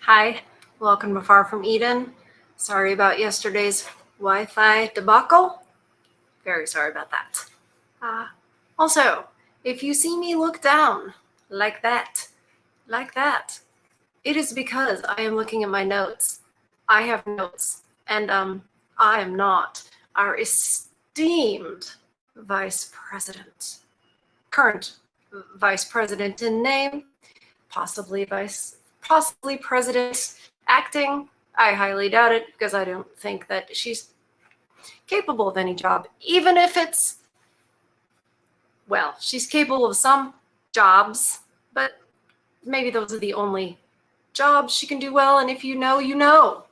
Hi, welcome to Far From Eden. Sorry about yesterday's Wi-Fi debacle. Very sorry about that. Also, if you see me look down like that, it is because I am looking at my notes. I have notes, and I am not our esteemed Vice President. Current Vice President in name, possibly President acting. I highly doubt it because I don't think that she's capable of any job, even if it's, well, she's capable of some jobs, but maybe those are the only jobs she can do well, and if you know, you know.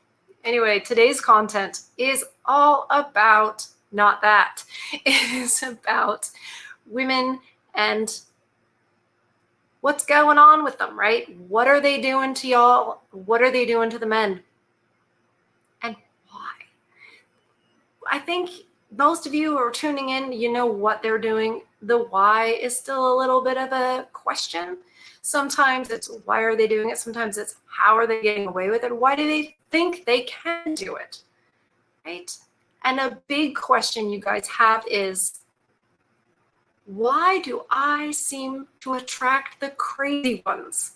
Anyway, today's content is all about not that. It is about women and what's going on with them, right? What are they doing to y'all? What are they doing to the men? And why? I think most of you who are tuning in, you know what they're doing. The why is still a little bit of a question. Sometimes it's why are they doing it? Sometimes it's how are they getting away with it? Why do they think they can do it? Right? And a big question you guys have is, why do I seem to attract the crazy ones?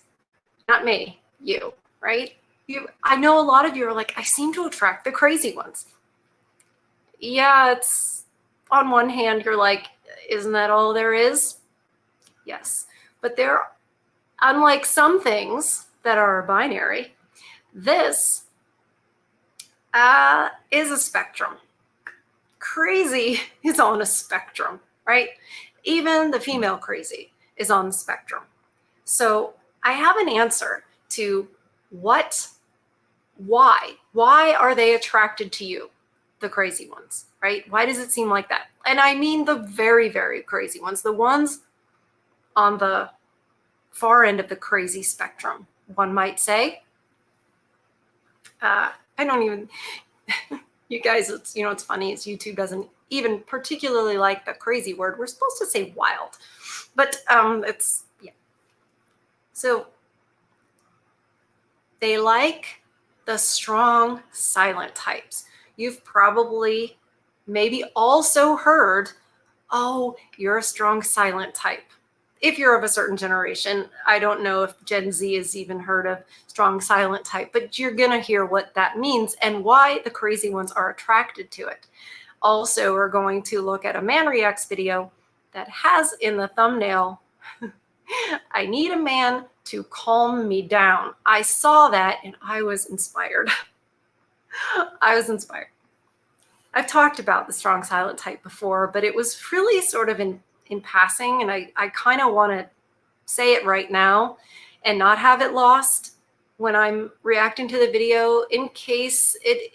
Not me, you, right? I know a lot of you are like, I seem to attract the crazy ones. Yeah, it's on one hand, you're like, isn't that all there is? Yes. But unlike some things that are binary, this is a spectrum. Crazy is on a spectrum, right? Even the female crazy is on the spectrum. So I have an answer to why are they attracted to you, the crazy ones, right? Why does it seem like that? And I mean the very, very crazy ones, the ones on the far end of the crazy spectrum, one might say. I don't even, you guys, it's funny, YouTube doesn't even particularly like the crazy word. We're supposed to say wild, but yeah. So they like the strong, silent types. You've probably maybe also heard, oh, you're a strong, silent type. If you're of a certain generation, I don't know if Gen Z has even heard of strong, silent type, but you're going to hear what that means and why the crazy ones are attracted to it. Also, we're going to look at a Man Reacts video that has in the thumbnail, I need a man to calm me down. I saw that and I was inspired. I've talked about the strong silent type before, but it was really sort of in passing, and I kind of want to say it right now and not have it lost when I'm reacting to the video, in case it,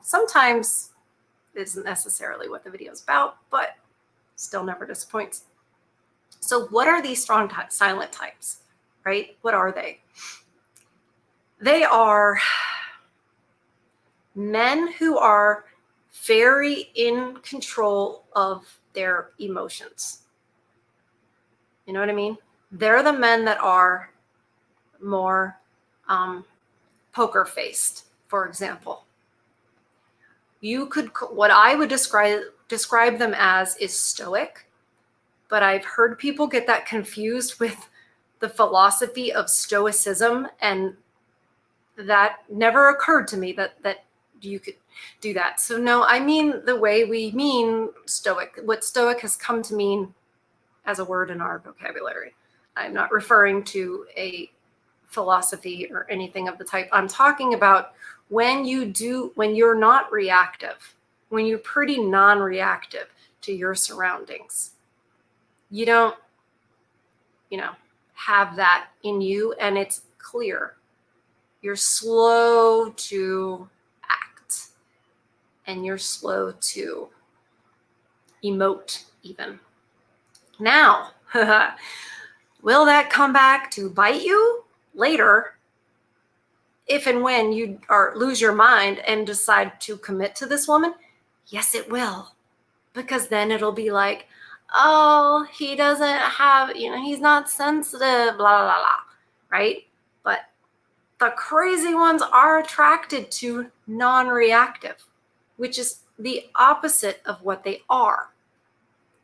sometimes it isn't necessarily what the video is about, but still never disappoints. So what are these strong silent types, right? What are they? They are men who are very in control of their emotions. You know what I mean? They're the men that are more poker faced, for example. What I would describe them as is stoic, but I've heard people get that confused with the philosophy of stoicism, and that never occurred to me that you could do that. So no, I mean the way we mean stoic, what stoic has come to mean as a word in our vocabulary. I'm not referring to a philosophy or anything of the type. I'm talking about when you're not reactive, when you're pretty non-reactive to your surroundings. You don't, have that in you, and it's clear. You're slow to act, and you're slow to emote even. Now, will that come back to bite you later if and when you lose your mind and decide to commit to this woman? Yes, it will. Because then it'll be like, oh, he doesn't have, he's not sensitive, blah, blah, blah, right? But the crazy ones are attracted to non-reactive, which is the opposite of what they are.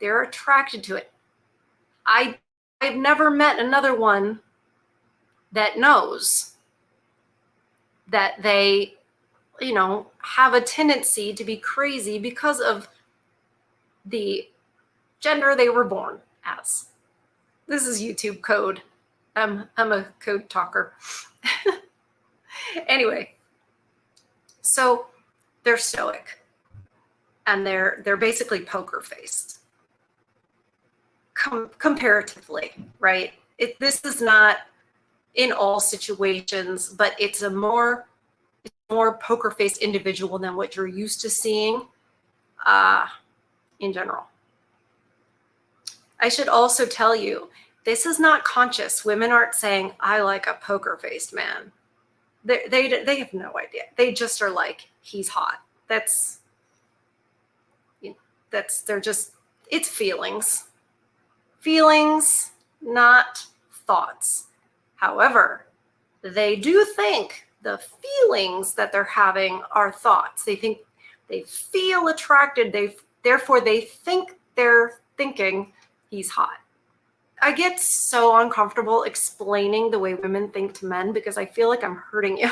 They're attracted to it. I've never met another one that knows that they, have a tendency to be crazy because of the gender they were born as. This is YouTube code. I'm a code talker. Anyway, so they're stoic, and they're basically poker faced comparatively, right? This is not in all situations, but it's a more poker faced individual than what you're used to seeing in general. I should also tell you, this is not conscious. Women aren't saying, I like a poker faced man. They have no idea. They just are like, he's hot. They're just, it's feelings. Feelings, not thoughts. However, they do think the feelings that they're having are thoughts. They think, they feel attracted. Therefore they think they're thinking he's hot. I get so uncomfortable explaining the way women think to men because I feel like I'm hurting you.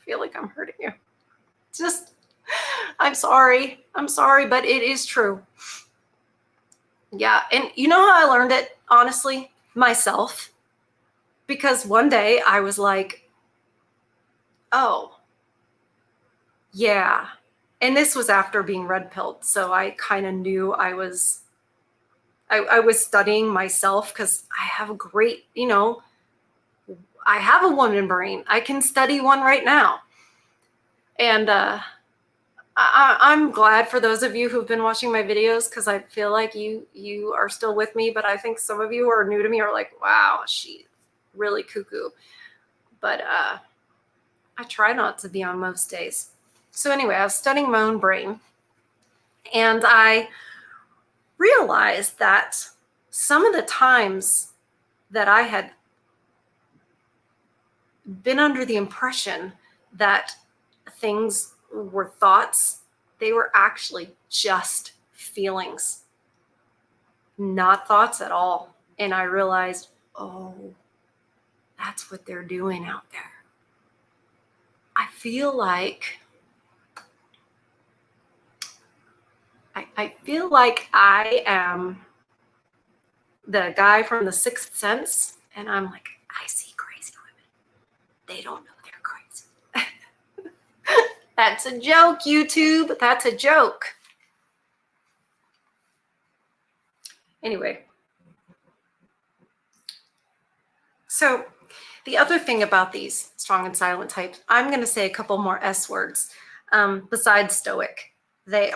It's just, I'm sorry, but it is true. Yeah, and you know how I learned it, honestly? Myself. Because one day I was like, oh, yeah. And this was after being red pilled, so I kind of knew I was studying myself because I have a great, I have a woman brain. I can study one right now. And I'm glad for those of you who've been watching my videos because I feel like you are still with me, but I think some of you who are new to me are like, wow, she's really cuckoo. But I try not to be on most days. So anyway, I was studying my own brain, and I realized that some of the times that I had been under the impression that things were thoughts, they were actually just feelings, not thoughts at all. And I realized, oh, that's what they're doing out there. I feel like I am the guy from The Sixth Sense, and I'm like, I see crazy women. They don't know they're crazy. That's a joke, YouTube. That's a joke. Anyway. So the other thing about these strong and silent types, I'm going to say a couple more S words besides stoic. They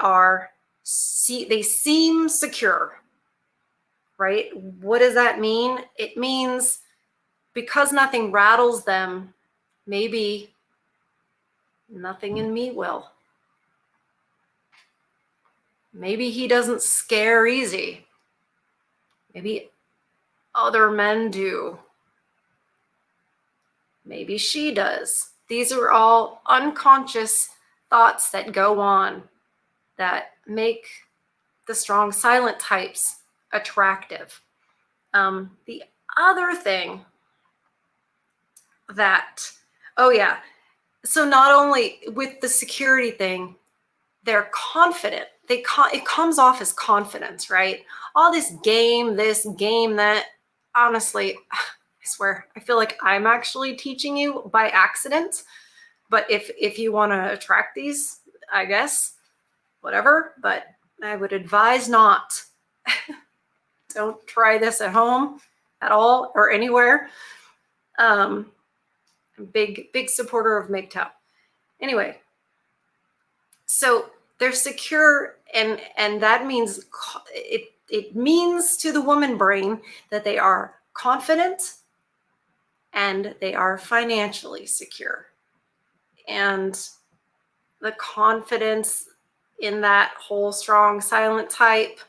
seem secure, right? What does that mean? It means because nothing rattles them, maybe nothing in me will. Maybe he doesn't scare easy. Maybe other men do. Maybe she does. These are all unconscious thoughts that go on that make the strong silent types attractive. The other thing so not only with the security thing, they're confident. It comes off as confidence, right? All this game, that. Honestly, I swear, I feel like I'm actually teaching you by accident. But if you want to attract these, I guess, whatever. But I would advise not. Don't try this at home at all or anywhere. Big supporter of MGTOW. Anyway, so they're secure, and that means it means to the woman brain that they are confident and they are financially secure. And the confidence in that whole strong silent type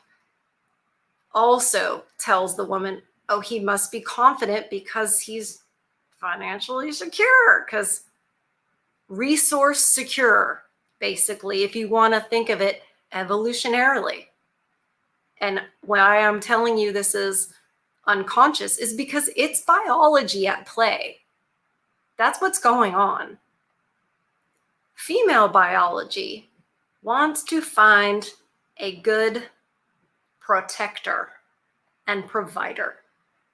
also tells the woman, oh, he must be confident because he's financially secure, because resource secure, basically, if you want to think of it evolutionarily. And why I'm telling you this is unconscious is because it's biology at play. That's what's going on. Female biology wants to find a good protector and provider,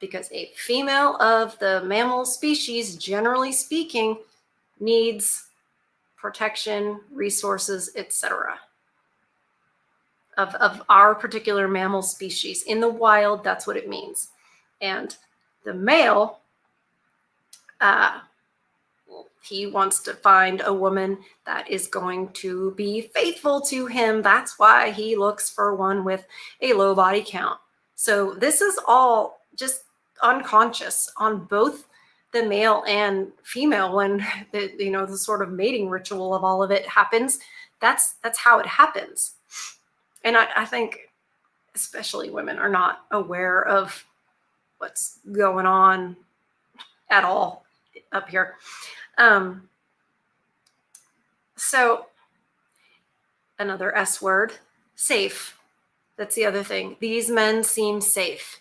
because a female of the mammal species, generally speaking, needs protection, resources, etc. Of our particular mammal species. In the wild, that's what it means. And the male, he wants to find a woman that is going to be faithful to him. That's why he looks for one with a low body count. So this is all just unconscious on both the male and female. When the sort of mating ritual of all of it happens, that's how it happens. And I think especially women are not aware of what's going on at all up here. So another S word, safe. That's the other thing. These men seem safe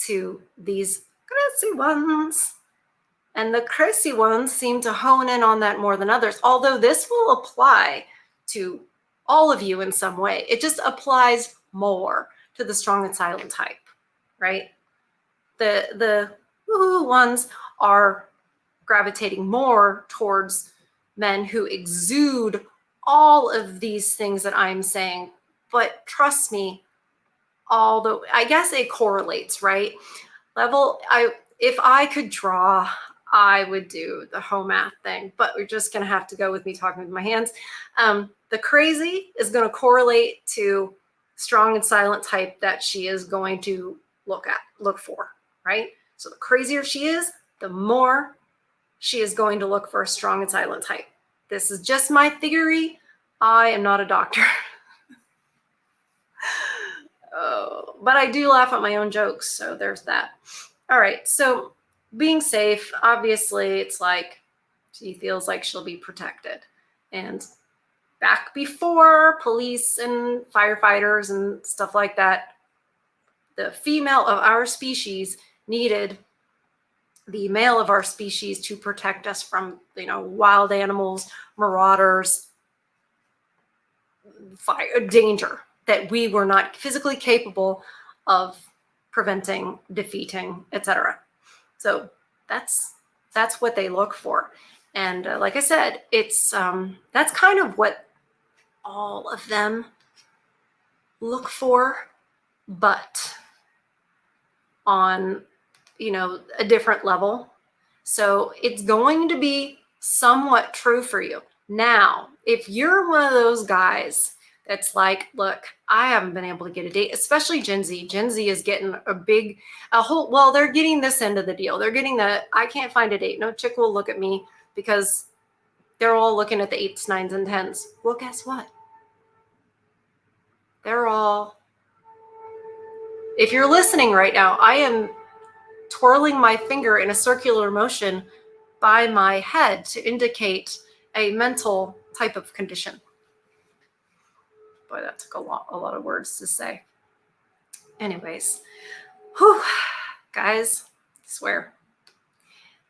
to these crazy ones. And the crazy ones seem to hone in on that more than others, although this will apply to all of you in some way. It just applies more to the strong and silent type, right? The woohoo ones are gravitating more towards men who exude all of these things that I'm saying. But trust me, although I guess it correlates, right? If I could draw, I would do the whole math thing, but we're just going to have to go with me talking with my hands. The crazy is going to correlate to strong and silent type that she is going to look for, right? So the crazier she is, the more she is going to look for a strong and silent type. This is just my theory. I am not a doctor. Oh, but I do laugh at my own jokes, so there's that. All right, so being safe, obviously, it's like she feels like she'll be protected. And back before police and firefighters and stuff like that, the female of our species needed the male of our species to protect us from, wild animals, marauders, fire, danger that we were not physically capable of preventing, defeating, etc. So that's what they look for. And like I said, it's that's kind of what all of them look for, but on a different level. So it's going to be somewhat true for you. Now, if you're one of those guys that's like, look, I haven't been able to get a date, especially Gen Z. Gen Z is getting they're getting this end of the deal. They're getting that I can't find a date. No chick will look at me, because they're all looking at the 8s, 9s, and 10s. Well, guess what? If you're listening right now, I am twirling my finger in a circular motion by my head to indicate a mental type of condition. Boy, that took a lot of words to say. Anyways, guys, I swear.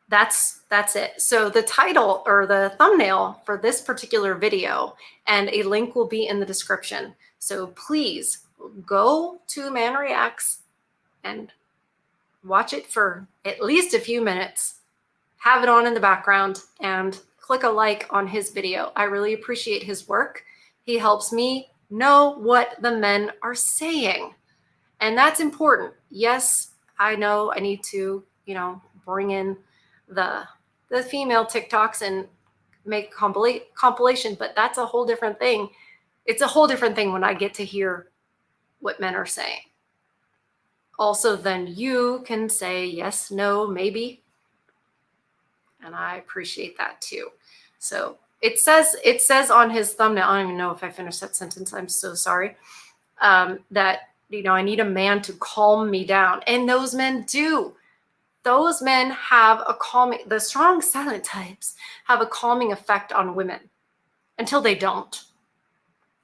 That's it. So the title or the thumbnail for this particular video, and a link will be in the description. So please go to Man Reacts and watch it for at least a few minutes, have it on in the background, and click a like on his video. I really appreciate his work. He helps me know what the men are saying. And that's important. Yes, I know I need to, bring in the female TikToks and make compilation, but that's a whole different thing. It's a whole different thing when I get to hear what men are saying. Also, then you can say yes, no, maybe. And I appreciate that too. So it says on his thumbnail, I don't even know if I finished that sentence, I'm so sorry, that, I need a man to calm me down. And those men do. those men have a calming, the strong silent types have a calming effect on women until they don't.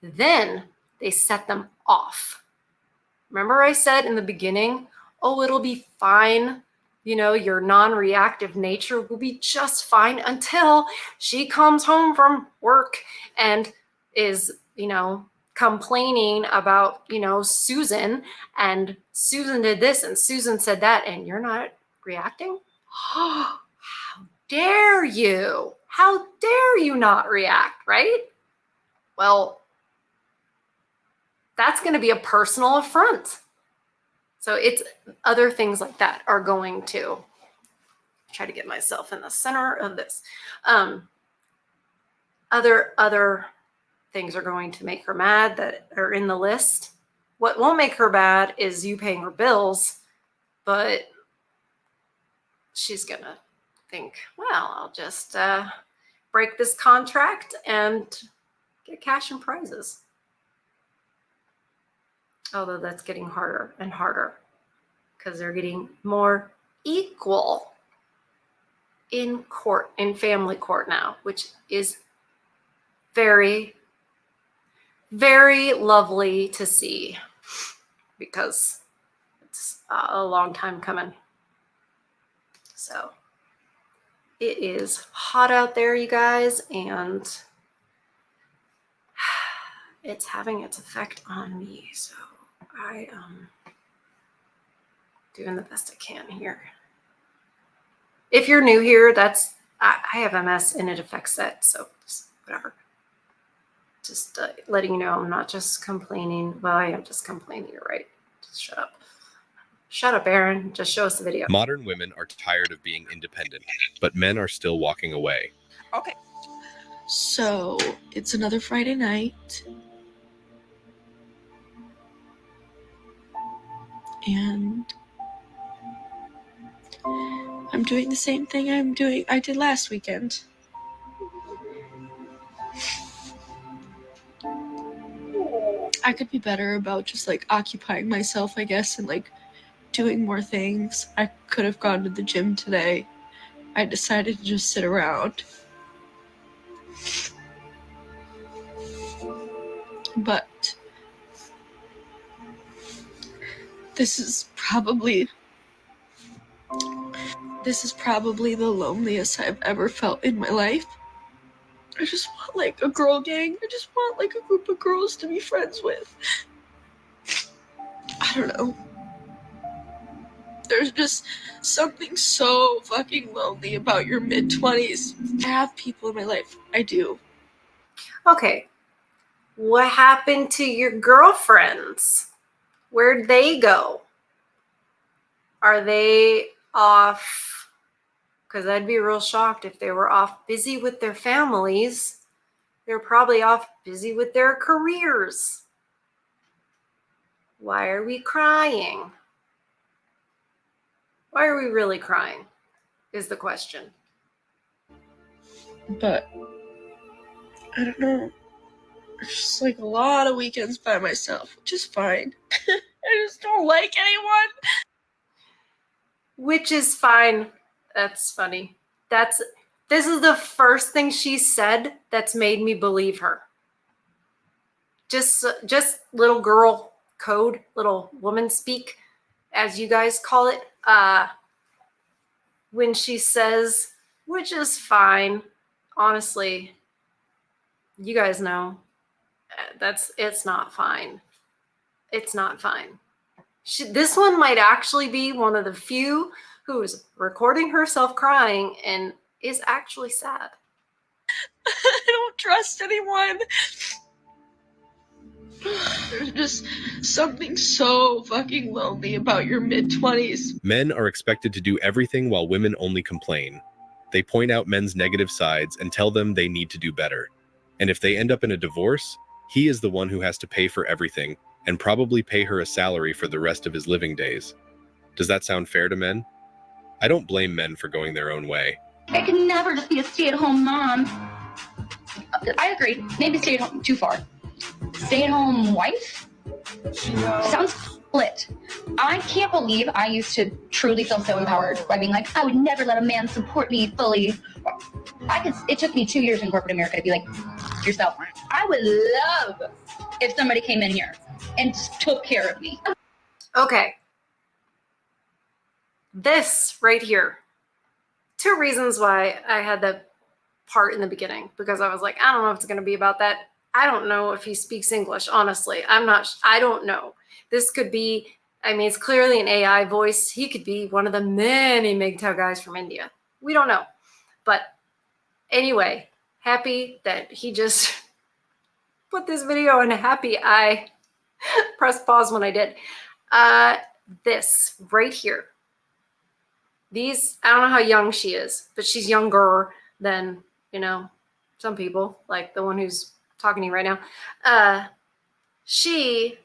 Then they set them off. Remember I said in the beginning, oh, it'll be fine. You know, your non-reactive nature will be just fine until she comes home from work and is, you know, complaining about, you know, Susan, and Susan did this and Susan said that, and you're not reacting? How dare you? How dare you not react, right? Well, that's going to be a personal affront. So it's other things like that are going to try to get myself in the center of this. Other things are going to make her mad that are in the list. What won't make her mad is you paying her bills, but she's going to think, well, I'll just break this contract and get cash and prizes. Although that's getting harder and harder because they're getting more equal in court, in family court now, which is very, very lovely to see because it's a long time coming. So it is hot out there, you guys, and it's having its effect on me. So I am doing the best I can here. If you're new here, that's I have MS and it affects that. So just whatever. Just letting you know, I'm not just complaining. Well, I am just complaining. You're right. Just shut up. Shut up, Aaron. Just show us the video. Modern women are tired of being independent, but men are still walking away. Okay. So it's another Friday night. And I'm doing the same thing I did last weekend. I could be better about just like occupying myself, I guess, and like doing more things. I could have gone to the gym today. I decided to just sit around. But this is probably the loneliest I've ever felt in my life. I just want like a girl gang. I just want like a group of girls to be friends with. I don't know. There's just something so fucking lonely about your mid-20s. I have people in my life. I do. Okay. What happened to your girlfriends? Where'd they go? Are they off? Because I'd be real shocked if they were off busy with their families. They're probably off busy with their careers. Why are we crying? Why are we really crying? Is the question. But I don't know. It's just like a lot of weekends by myself, which is fine. I just don't like anyone. Which is fine. That's funny. This is the first thing she said that's made me believe her. Just little girl code, little woman speak, as you guys call it. When she says, which is fine, honestly, you guys know, it's not fine. It's not fine. This one might actually be one of the few who's recording herself crying and is actually sad. I don't trust anyone. There's just something so fucking lonely about your mid-20s. Men are expected to do everything while women only complain. They point out men's negative sides and tell them they need to do better. And if they end up in a divorce, he is the one who has to pay for everything and probably pay her a salary for the rest of his living days. Does that sound fair to men? I don't blame men for going their own way. I could never just be a stay-at-home mom. I agree. Maybe stay-at-home too far. Stay-at-home wife? Sounds split. I can't believe I used to truly feel so empowered by being like, I would never let a man support me fully. It took me 2 years in corporate America to be like, yourself. I would love if somebody came in here and took care of me. Okay. This right here. 2 reasons why I had that part in the beginning, because I was like, I don't know if it's going to be about that. I don't know if he speaks English, honestly. I don't know. This could be, I mean, it's clearly an AI voice. He could be one of the many MGTOW guys from India. We don't know. But anyway, happy that he just put this video in. Happy I pressed pause when I did. This right here. These, I don't know how young she is, but she's younger than, you know, some people, like the one who's talking to you right now. She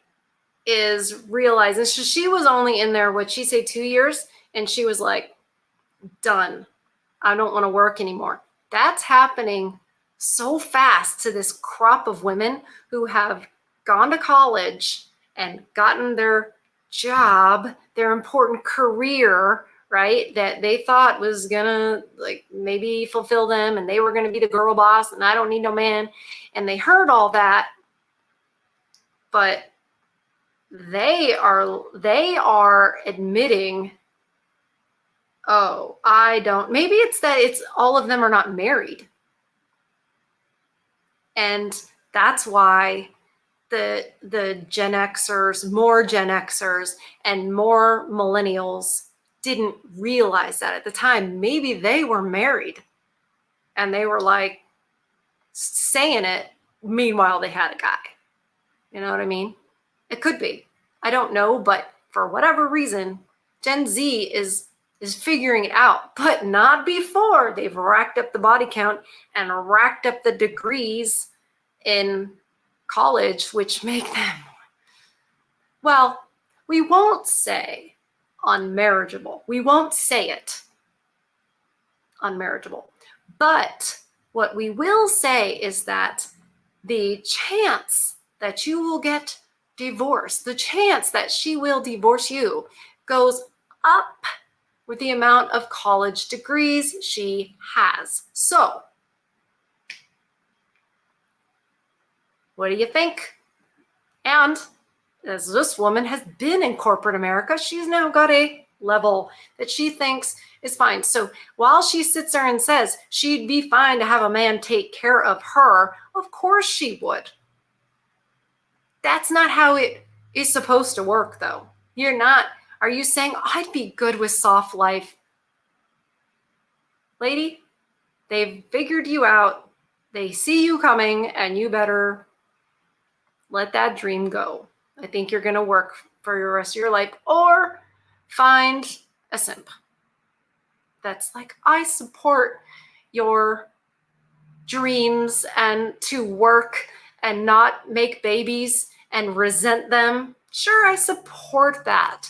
is realizing, so she was only in there, what'd she say, 2 years? And she was like, done. I don't want to work anymore. That's happening so fast to this crop of women who have gone to college and gotten their job, their important career, right, that they thought was gonna like maybe fulfill them, and they were gonna be the girl boss, and I don't need no man. And they heard all that, but they are admitting, oh, I don't, maybe it's that it's all of them are not married. And that's why the Gen Xers, more Gen Xers and more millennials didn't realize that at the time. Maybe they were married and they were like saying it. Meanwhile, they had a guy. You know what I mean? It could be. I don't know, but for whatever reason, Gen Z is figuring it out, but not before they've racked up the body count and racked up the degrees in college, which make them, well, we won't say unmarriageable. We won't say it unmarriageable. But what we will say is that the chance that you will get divorced, the chance that she will divorce you, goes up with the amount of college degrees she has. So, what do you think? And as this woman has been in corporate America, she's now got a level that she thinks is fine. So while she sits there and says she'd be fine to have a man take care of her, of course she would. That's not how it is supposed to work, though. You're not, are you saying, I'd be good with soft life? Lady, they've figured you out. They see you coming, and you better let that dream go. I think you're going to work for the rest of your life, or find a simp that's like, I support your dreams and to work and not make babies and resent them. Sure, I support that.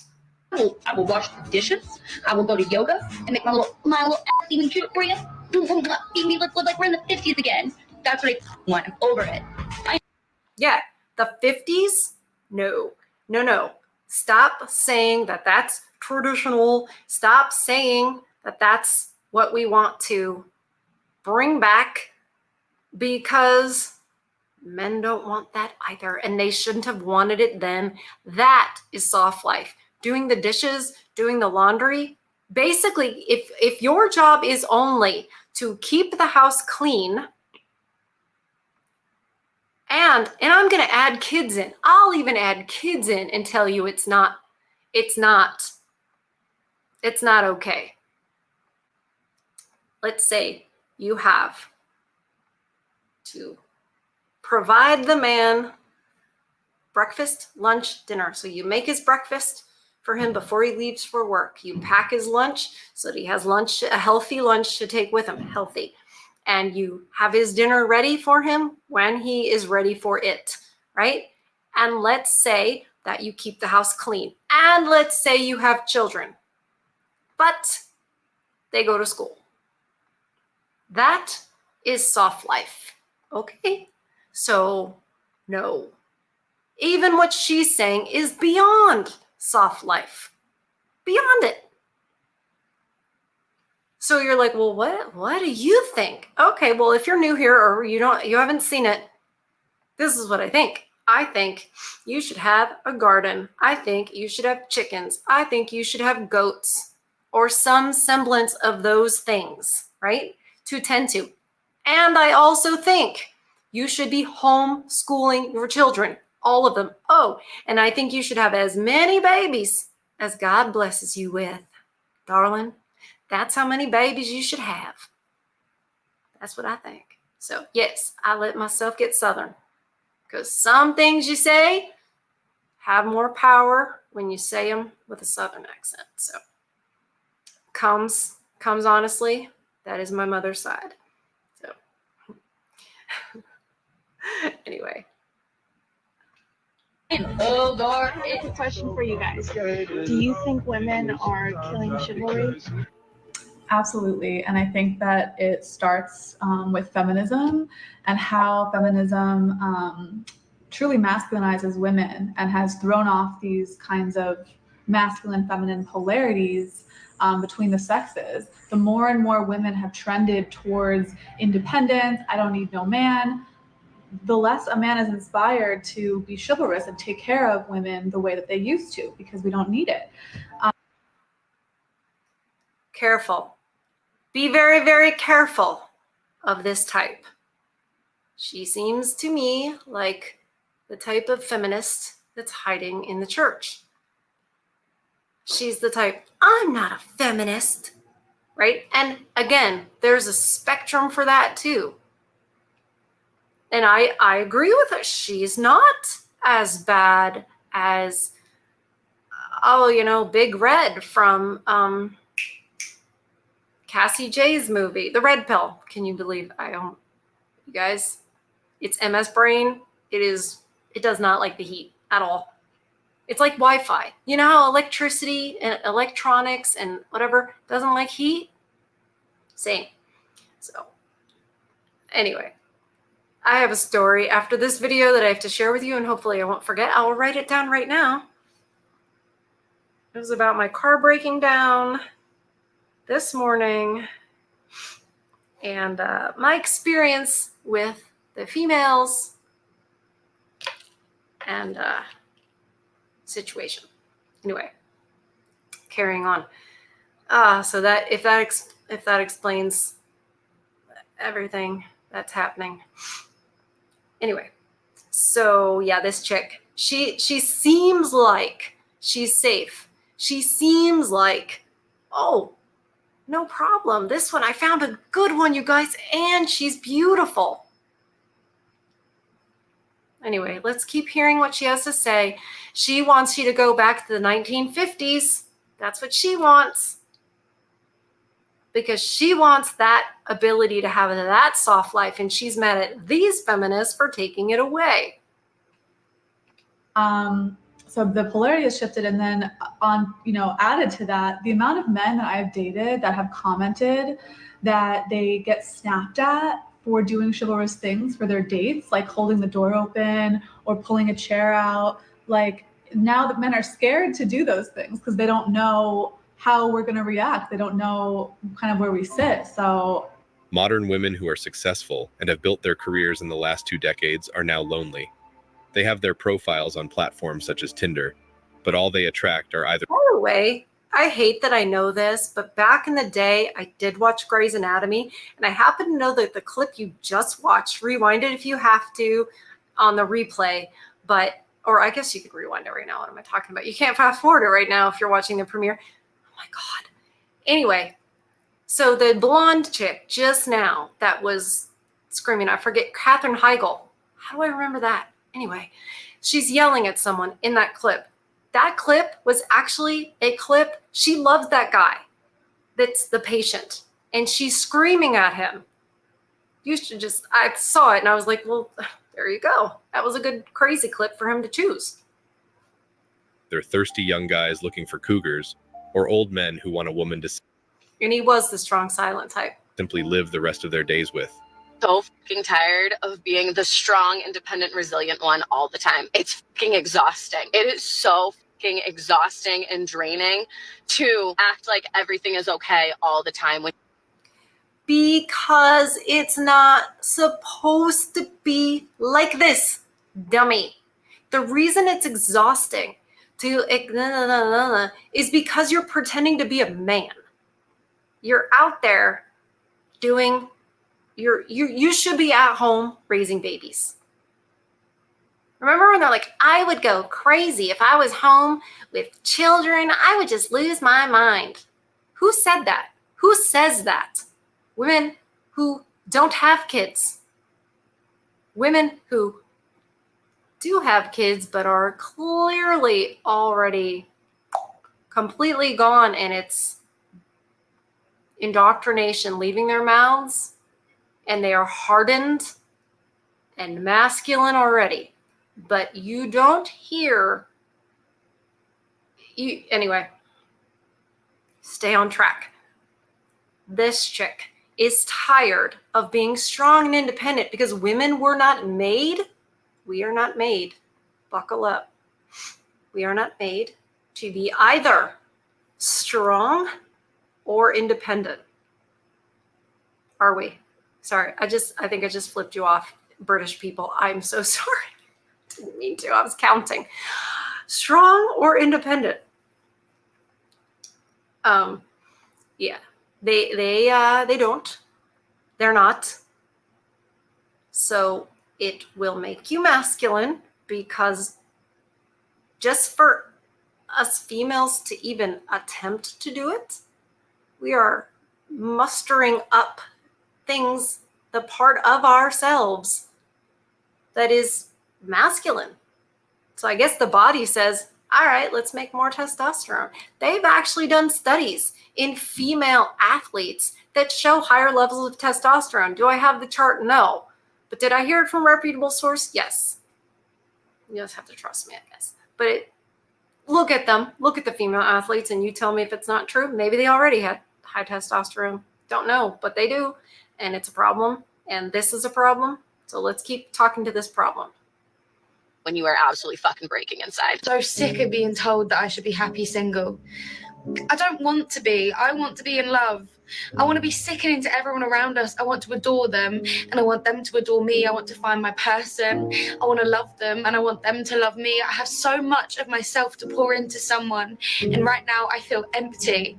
I will wash the dishes. I will go to yoga and make my little ass even cute for you. Make me look like we're in the 50s again. That's what I want. I'm over it. Yeah, the 50s? No. Stop saying that that's traditional. Stop saying that that's what we want to bring back, because men don't want that either, and they shouldn't have wanted it then. That is soft life. Doing the dishes, doing the laundry. Basically, if your job is only to keep the house clean, and I'm going to add kids in. I'll even add kids in and tell you it's not okay. Let's say you have to provide the man breakfast, lunch, dinner. So you make his breakfast for him before he leaves for work. You pack his lunch so that he has lunch, a healthy lunch to take with him, healthy. And you have his dinner ready for him when he is ready for it, right? And let's say that you keep the house clean. And let's say you have children, but they go to school. That is soft life, okay? So, no. Even what she's saying is beyond soft life. Beyond it. So you're like, well, what do you think? Okay, well, if you're new here or you haven't seen it, this is what I think. I think you should have a garden. I think you should have chickens. I think you should have goats or some semblance of those things, right? To tend to. And I also think you should be homeschooling your children, all of them. Oh, and I think you should have as many babies as God blesses you with. Darling, that's how many babies you should have. That's what I think. So yes, I let myself get Southern. Because some things you say have more power when you say them with a Southern accent. So comes honestly, that is my mother's side. So anyway. Oh, God. It's a question for you guys. Do you think women are killing chivalry? Absolutely. And I think that it starts with feminism and how feminism truly masculinizes women and has thrown off these kinds of masculine feminine polarities between the sexes. The more and more women have trended towards independence, I don't need no man, the less a man is inspired to be chivalrous and take care of women the way that they used to, because we don't need it. Careful. Be very, very careful of this type. She seems to me like the type of feminist that's hiding in the church. She's the type, I'm not a feminist, right? And again, there's a spectrum for that too. And I agree with her. She's not as bad as, Big Red from Cassie J's movie, The Redpill. Can you believe you guys, it's MS brain. It does not like the heat at all. It's like Wi-Fi. You know how electricity and electronics and whatever doesn't like heat? Same. So anyway, I have a story after this video that I have to share with you, and hopefully I won't forget. I'll write it down right now. It was about my car breaking down this morning and my experience with the females and situation. Anyway, carrying on. So that if that explains everything that's happening. Anyway, so yeah, this chick, she seems like she's safe. She seems like, oh, no problem. This one, I found a good one, you guys, and she's beautiful. Anyway, let's keep hearing what she has to say. She wants you to go back to the 1950s. That's what she wants. Because she wants that ability to have that soft life, and she's mad at these feminists for taking it away. So the polarity has shifted, and then added to that, the amount of men that I've dated that have commented that they get snapped at for doing chivalrous things for their dates, like holding the door open or pulling a chair out. Like, now that men are scared to do those things because they don't know how we're going to react. They don't know kind of where we sit. So Modern women who are successful and have built their careers in the last 2 decades are now lonely. They have their profiles on platforms such as Tinder, but all they attract are either... By the way, I hate that I know this, but back in the day, I did watch Grey's Anatomy, and I happen to know that the clip you just watched, rewind it if you have to on the replay, or I guess you could rewind it right now. What am I talking about? You can't fast forward it right now if you're watching the premiere. Oh my God. Anyway, so the blonde chick just now that was screaming, I forget, Katherine Heigl. How do I remember that? Anyway, she's yelling at someone in that clip. That clip was actually a clip. She loves that guy that's the patient, and she's screaming at him. You should just, I saw it and I was like, well, there you go. That was a good crazy clip for him to choose. They're thirsty young guys looking for cougars, or old men who want a woman to And he was the strong silent type. simply live the rest of their days with. So fucking tired of being the strong, independent, resilient one all the time. It's fucking exhausting. It is so fucking exhausting and draining to act like everything is okay all the time when Because it's not supposed to be like this, dummy. The reason it's exhausting is because you're pretending to be a man. You're out there doing you should be at home raising babies. Remember when they're like, I would go crazy if I was home with children. I would just lose my mind. Who said that? Who says that? Women who don't have kids. Women who do have kids but are clearly already completely gone, and it's indoctrination leaving their mouths, and they are hardened and masculine already. But you don't hear anyway. Stay on track. This chick is tired of being strong and independent because women were not made. We are not made. Buckle up. We are not made to be either strong or independent. Are we? Sorry, I think I just flipped you off, British people. I'm so sorry. Didn't mean to. I was counting. Strong or independent? Yeah. They don't. They're not. So it will make you masculine, because just for us females to even attempt to do it, we are mustering up things, the part of ourselves that is masculine. So I guess the body says, all right, let's make more testosterone. They've actually done studies in female athletes that show higher levels of testosterone. Do I have the chart? No. But did I hear it from a reputable source? Yes. You just have to trust me, I guess. But look at them. Look at the female athletes, and you tell me if it's not true. Maybe they already had high testosterone. Don't know, but they do. And it's a problem. And this is a problem. So let's keep talking to this problem. when you are absolutely fucking breaking inside. So sick of being told that I should be happy single. I don't want to be. I want to be in love. I want to be sickening to everyone around us. I want to adore them, and I want them to adore me. I want to find my person. I want to love them, and I want them to love me. I have so much of myself to pour into someone, and right now I feel empty.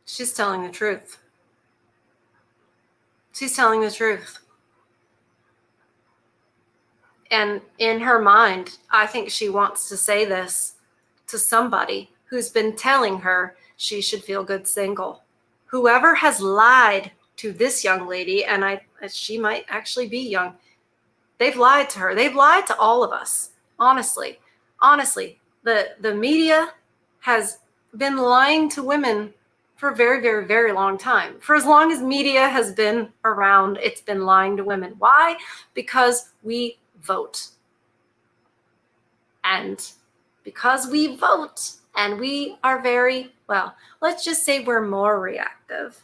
She's telling the truth. She's telling the truth. And in her mind, I think she wants to say this to somebody who's been telling her she should feel good single. Whoever has lied to this young lady, and she might actually be young, they've lied to her. They've lied to all of us. Honestly, the media has been lying to women for a very, very, very long time. For as long as media has been around, it's been lying to women. Why? Because we vote. And because we vote and we are very, well, let's just say we're more reactive.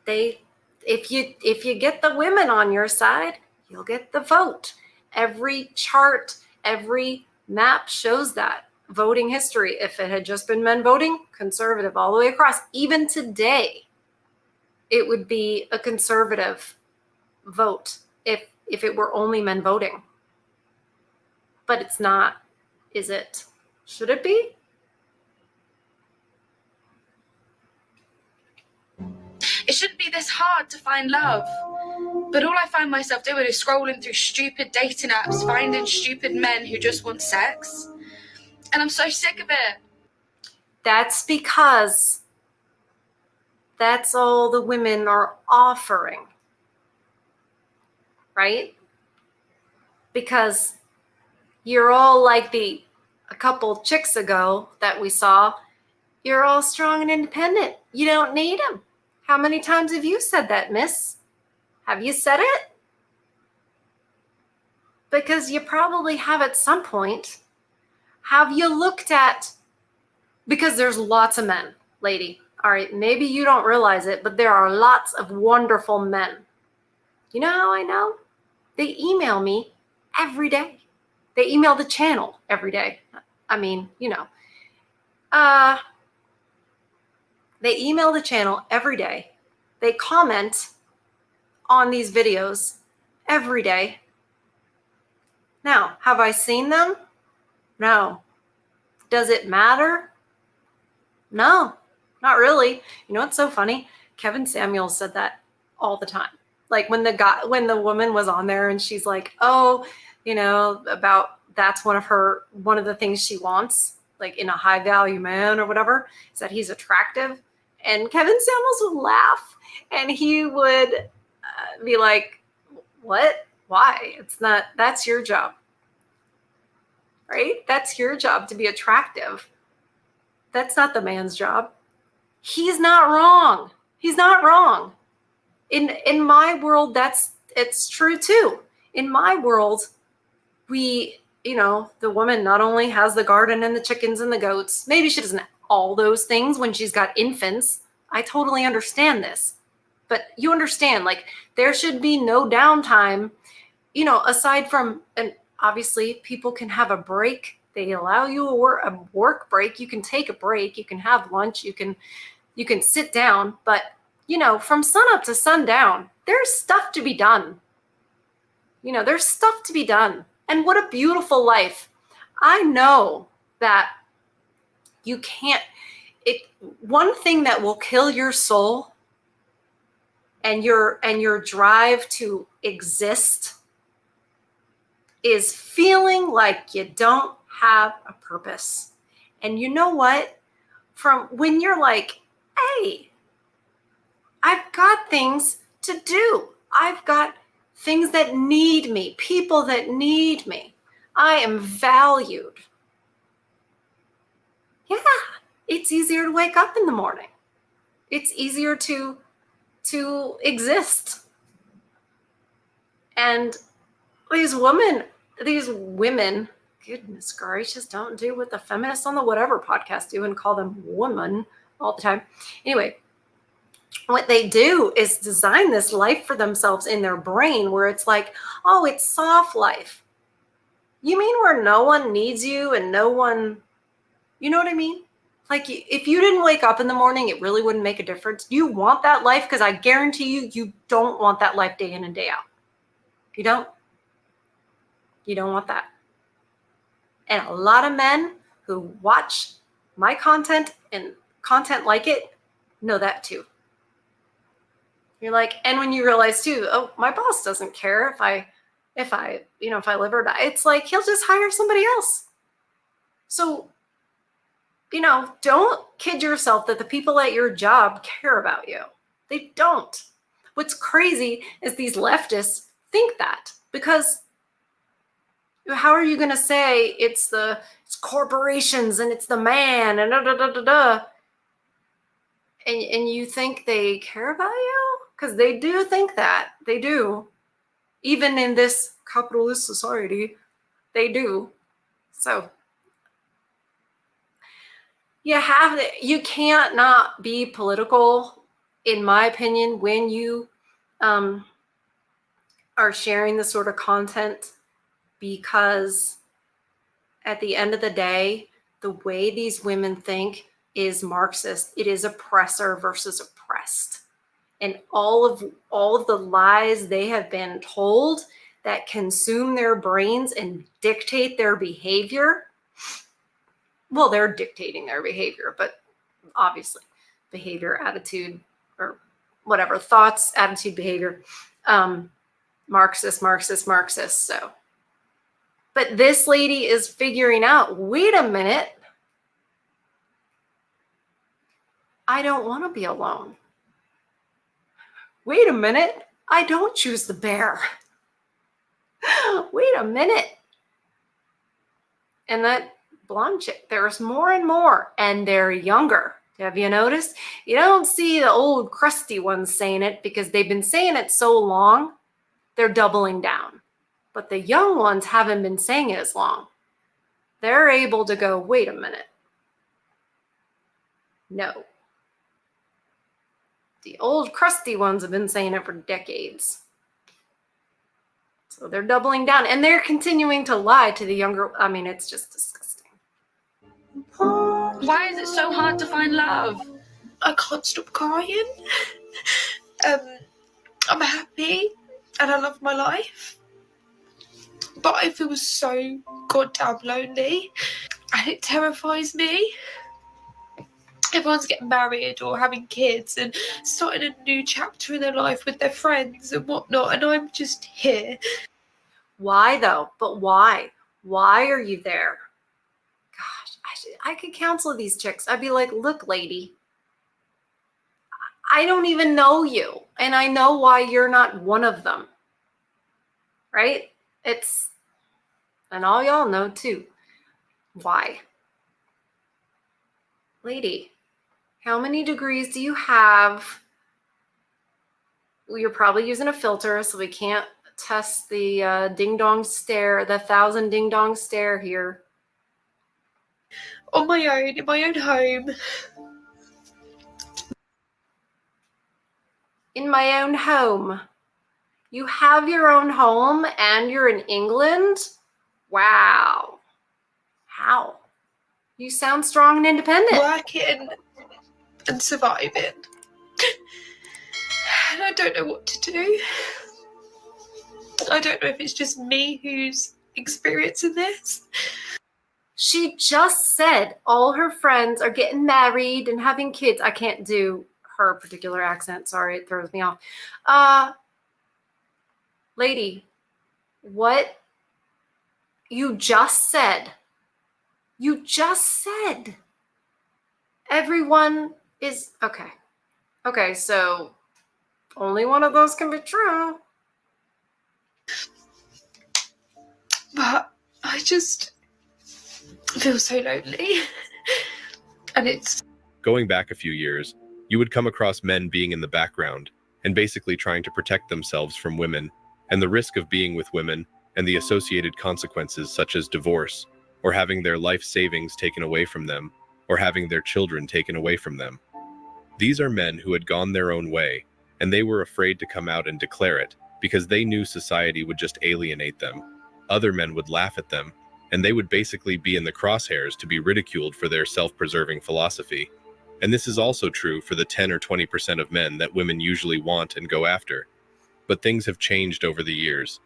If you get the women on your side, you'll get the vote. Every chart, every map shows that. Voting history, if it had just been men voting, conservative all the way across. Even today, it would be a conservative vote if it were only men voting. But it's not, is it? Should it be? It shouldn't be this hard to find love. But all I find myself doing is scrolling through stupid dating apps, finding stupid men who just want sex. And I'm so sick of it. That's because that's all the women are offering, right? Because you're all like a couple chicks ago that we saw, you're all strong and independent. You don't need them. How many times have you said that, miss? Have you said it? Because you probably have at some point. Have you looked at, because there's lots of men, lady. All right, maybe you don't realize it, but there are lots of wonderful men You know how I know? They email me every day. They email the channel every day. I mean, you know. They email the channel every day. They comment on these videos every day. Now, have I seen them? No. Does it matter? No, not really. You know what's so funny? Kevin Samuels said that all the time. Like when the woman was on there and she's like, oh, you know, about that's one of the things she wants, like in a high value man or whatever, is that he's attractive. And Kevin Samuels would laugh and he would be like, what? Why? It's not, that's your job, right? That's your job to be attractive. That's not the man's job. He's not wrong. He's not wrong. In my world, it's true too. In my world, we, you know, the woman not only has the garden and the chickens and the goats, maybe she doesn't have all those things when she's got infants. I totally understand this. But you understand, like, there should be no downtime, you know, aside from, and obviously people can have a break. They allow you a work break. You can take a break. You can have lunch. You can sit down. But, you know, from sunup to sundown, there's stuff to be done. You know, there's stuff to be done. And what a beautiful life. I know that you can't, one thing that will kill your soul and your drive to exist is feeling like you don't have a purpose. And you know what? From when you're like, hey, I've got things to do. I've got things that need me, people that need me. I am valued. Yeah, it's easier to wake up in the morning. It's easier to exist. And these women, goodness gracious, don't do what the feminists on the whatever podcast do and call them woman all the time. Anyway, what they do is design this life for themselves in their brain where it's like, oh, it's soft life. You mean where no one needs you and no one, you know what I mean? Like if you didn't wake up in the morning, it really wouldn't make a difference. You want that life? Because I guarantee you don't want that life day in and day out. You don't want that. And a lot of men who watch my content and content like it know that too. You're like, and when you realize too, oh, my boss doesn't care if I live or die. It's like, he'll just hire somebody else. So, you know, don't kid yourself that the people at your job care about you. They don't. What's crazy is these leftists think that, because how are you going to say it's corporations and it's the man and and you think they care about you? Because they do think that. They do. Even in this capitalist society, they do. So you can't not be political, in my opinion, when you are sharing this sort of content, because at the end of the day, the way these women think is Marxist. It is oppressor versus oppressed. And all of the lies they have been told that consume their brains and dictate their behavior. Well, they're dictating their behavior, but obviously behavior, attitude, or whatever, thoughts, attitude, behavior, Marxist. So, but this lady is figuring out, wait a minute, I don't want to be alone. Wait a minute, I don't choose the bear. Wait a minute. And that blonde chick, there's more and more, and they're younger. Have you noticed? You don't see the old crusty ones saying it because they've been saying it so long, they're doubling down. But the young ones haven't been saying it as long. They're able to go, wait a minute. No. The old crusty ones have been saying it for decades. So they're doubling down and they're continuing to lie to the younger. I mean, it's just disgusting. Why is it so hard to find love? I can't stop crying. I'm happy and I love my life. But I feel so goddamn lonely and it terrifies me. Everyone's getting married or having kids and starting a new chapter in their life with their friends and whatnot, and I'm just here. Why though? But why? Why are you there? Gosh, I could counsel these chicks. I'd be like, look, lady, I don't even know you. And I know why you're not one of them. Right? And all y'all know too. Why? Lady, how many degrees do you have? Well, you're probably using a filter, so we can't test the ding-dong stare, the 1,000 ding-dong stare here. On my own, in my own home. In my own home. You have your own home and you're in England? Wow. How? You sound strong and independent. Working and surviving. And I don't know what to do. I don't know if it's just me who's experiencing this. She just said all her friends are getting married and having kids. I can't do her particular accent. Sorry, it throws me off. Lady, what you just said everyone is okay. Okay, so only one of those can be true. But I just feel so lonely. And it's... Going back a few years, you would come across men being in the background and basically trying to protect themselves from women and the risk of being with women and the associated consequences such as divorce or having their life savings taken away from them or having their children taken away from them. These are men who had gone their own way and they were afraid to come out and declare it because they knew society would just alienate them. Other men would laugh at them and they would basically be in the crosshairs to be ridiculed for their self-preserving philosophy. And this is also true for the 10 or 20% of men that women usually want and go after. But things have changed over the years.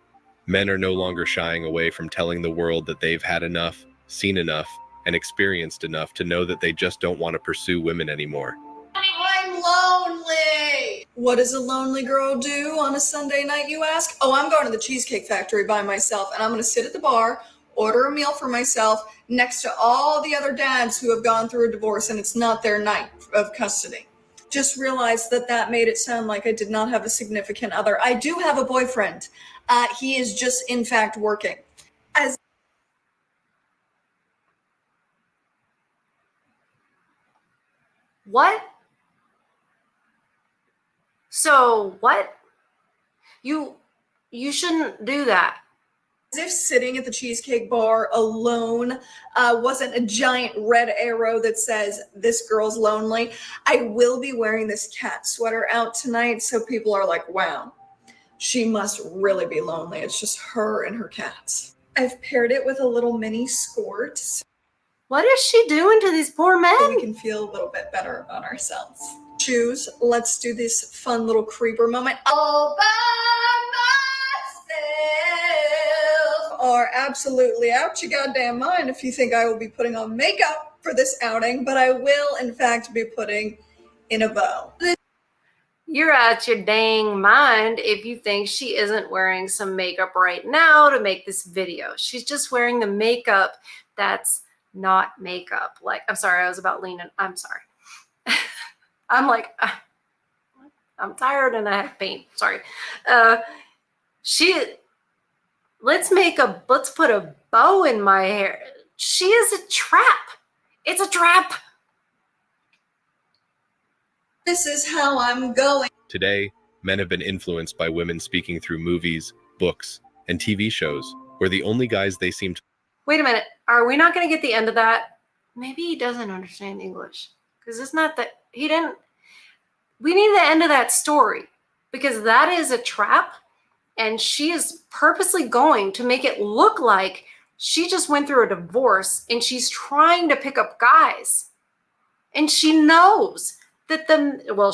Men are no longer shying away from telling the world that they've had enough, seen enough, and experienced enough to know that they just don't want to pursue women anymore. I'm lonely. What does a lonely girl do on a Sunday night, you ask? Oh, I'm going to the Cheesecake Factory by myself, and I'm going to sit at the bar, order a meal for myself next to all the other dads who have gone through a divorce, and it's not their night of custody. Just realized that made it sound like I did not have a significant other. I do have a boyfriend. He is just, in fact, working. What? So what? You shouldn't do that. As if sitting at the Cheesecake Bar alone wasn't a giant red arrow that says, this girl's lonely. I will be wearing this cat sweater out tonight, so people are like, wow, she must really be lonely. It's just her and her cats. I've paired it with a little mini skirt. What is she doing to these poor men? So we can feel a little bit better about ourselves. Shoes, let's do this fun little creeper moment. All by myself. Are absolutely out your goddamn mind if you think I will be putting on makeup for this outing, but I will in fact be putting in a bow. You're out your dang mind if you think she isn't wearing some makeup right now to make this video. She's just wearing the makeup that's not makeup. Like, I'm sorry, I was about leaning. I'm sorry. I'm like, I'm tired and I have pain. Sorry. Let's put a bow in my hair. She is a trap. It's a trap. This is how I'm going. Today, men have been influenced by women speaking through movies, books, and TV shows, where the only guys they seem to... Wait a minute. Are we not going to get the end of that? Maybe he doesn't understand English. Because it's not that he didn't... We need the end of that story. Because that is a trap. And she is purposely going to make it look like she just went through a divorce and she's trying to pick up guys. And she knows that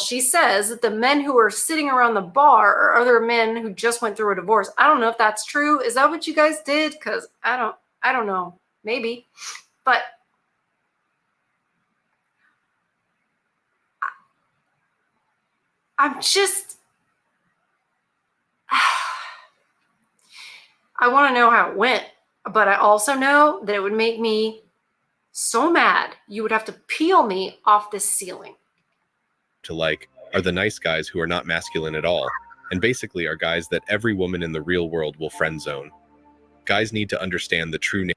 she says that the men who are sitting around the bar are other men who just went through a divorce. I don't know if that's true. Is that what you guys did? Because I don't know. Maybe. But I'm just, I want to know how it went, but I also know that it would make me so mad you would have to peel me off this ceiling. To like are the nice guys who are not masculine at all, and basically are guys that every woman in the real world will friend zone. Guys need to understand the true nature.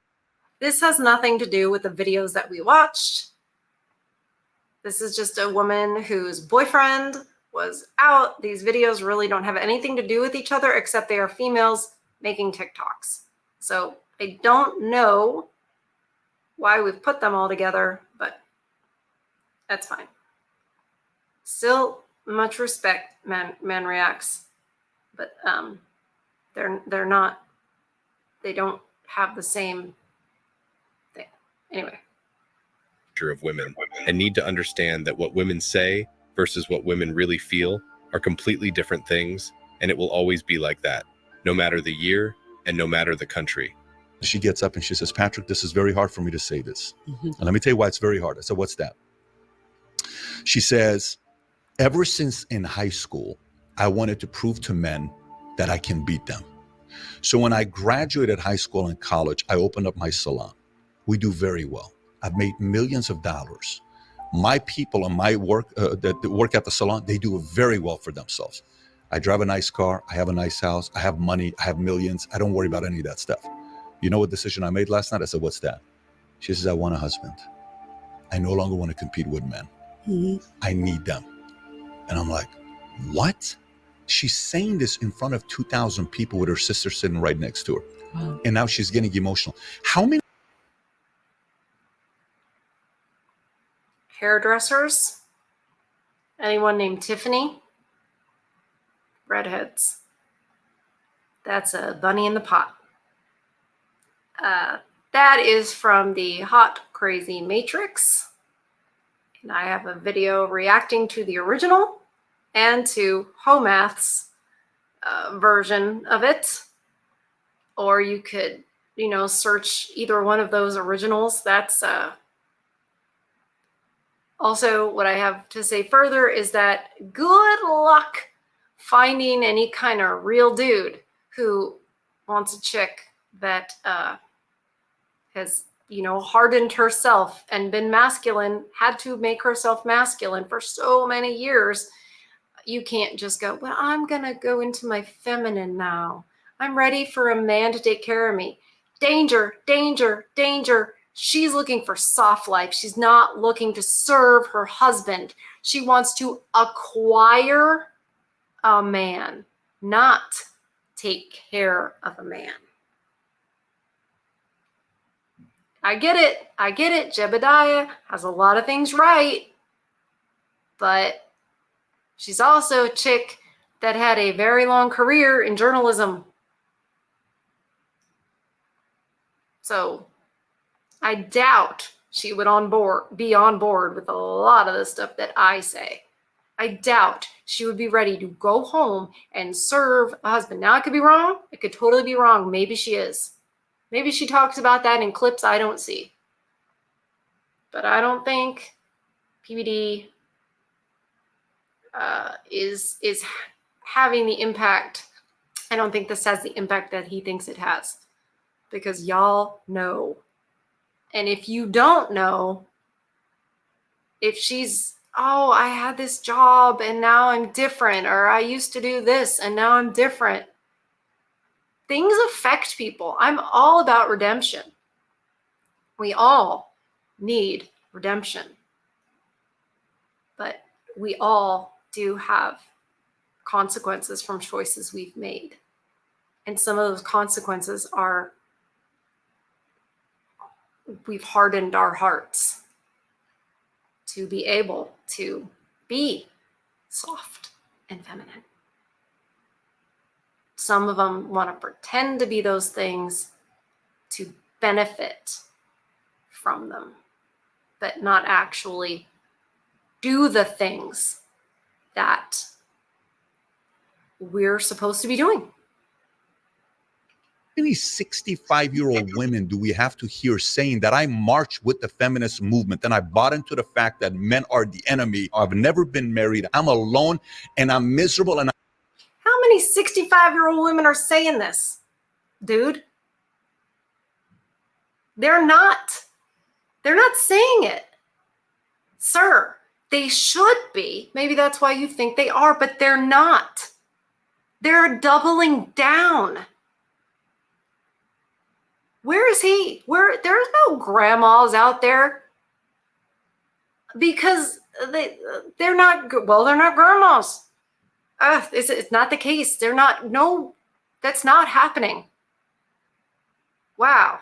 This has nothing to do with the videos that we watched. This is just a woman whose boyfriend was out. These videos really don't have anything to do with each other except they are females making TikToks. So I don't know why we've put them all together, but that's fine. Still much respect, man reacts, but they're not, they don't have the same thing. Anyway. Of women, and need to understand that what women say versus what women really feel are completely different things, and it will always be like that, no matter the year and no matter the country. She gets up and she says, Patrick, this is very hard for me to say this. And let me tell you why it's very hard. I said, what's that? She says, ever since in high school, I wanted to prove to men that I can beat them. So when I graduated high school and college, I opened up my salon. We do very well. I've made millions of dollars. My people and my work that work at the salon, they do very well for themselves. I drive a nice car. I have a nice house. I have money. I have millions. I don't worry about any of that stuff. You know what decision I made last night? I said, what's that? She says, I want a husband. I no longer want to compete with men. I need them. And I'm like, what? She's saying this in front of 2,000 people with her sister sitting right next to her. Wow. And now she's getting emotional. How many hairdressers? Anyone named Tiffany? Redheads. That's a bunny in the pot. That is from the Hot Crazy Matrix. And I have a video reacting to the original and to Homath's version of it. Or you could, search either one of those originals. That's also what I have to say further is that good luck finding any kind of real dude who wants a chick that has, hardened herself and been masculine, had to make herself masculine for so many years. You can't just go, well, I'm going to go into my feminine now. I'm ready for a man to take care of me. Danger, danger, danger. She's looking for soft life. She's not looking to serve her husband. She wants to acquire a man, not take care of a man. I get it. I get it. Jebediah has a lot of things right, but she's also a chick that had a very long career in journalism. So I doubt she would be on board with a lot of the stuff that I say. I doubt she would be ready to go home and serve a husband. Now, I could be wrong. I could totally be wrong. Maybe she is. Maybe she talks about that in clips I don't see. But I don't think PBD is having the impact. I don't think this has the impact that he thinks it has. Because y'all know. And if you don't know, if she's, oh, I had this job and now I'm different, or I used to do this and now I'm different. Things affect people. I'm all about redemption. We all need redemption. But we all do have consequences from choices we've made. And some of those consequences are we've hardened our hearts to be able to be soft and feminine. Some of them want to pretend to be those things to benefit from them, but not actually do the things that we're supposed to be doing. How many 65-year-old women do we have to hear saying that I marched with the feminist movement and I bought into the fact that men are the enemy? I've never been married. I'm alone and I'm miserable. And How many 65-year-old women are saying this, dude? They're not saying it. Sir, they should be. Maybe that's why you think they are, but they're not. They're doubling down. Where is he? There's no grandmas out there because they're not grandmas. It's not the case. They're not. No, that's not happening. Wow.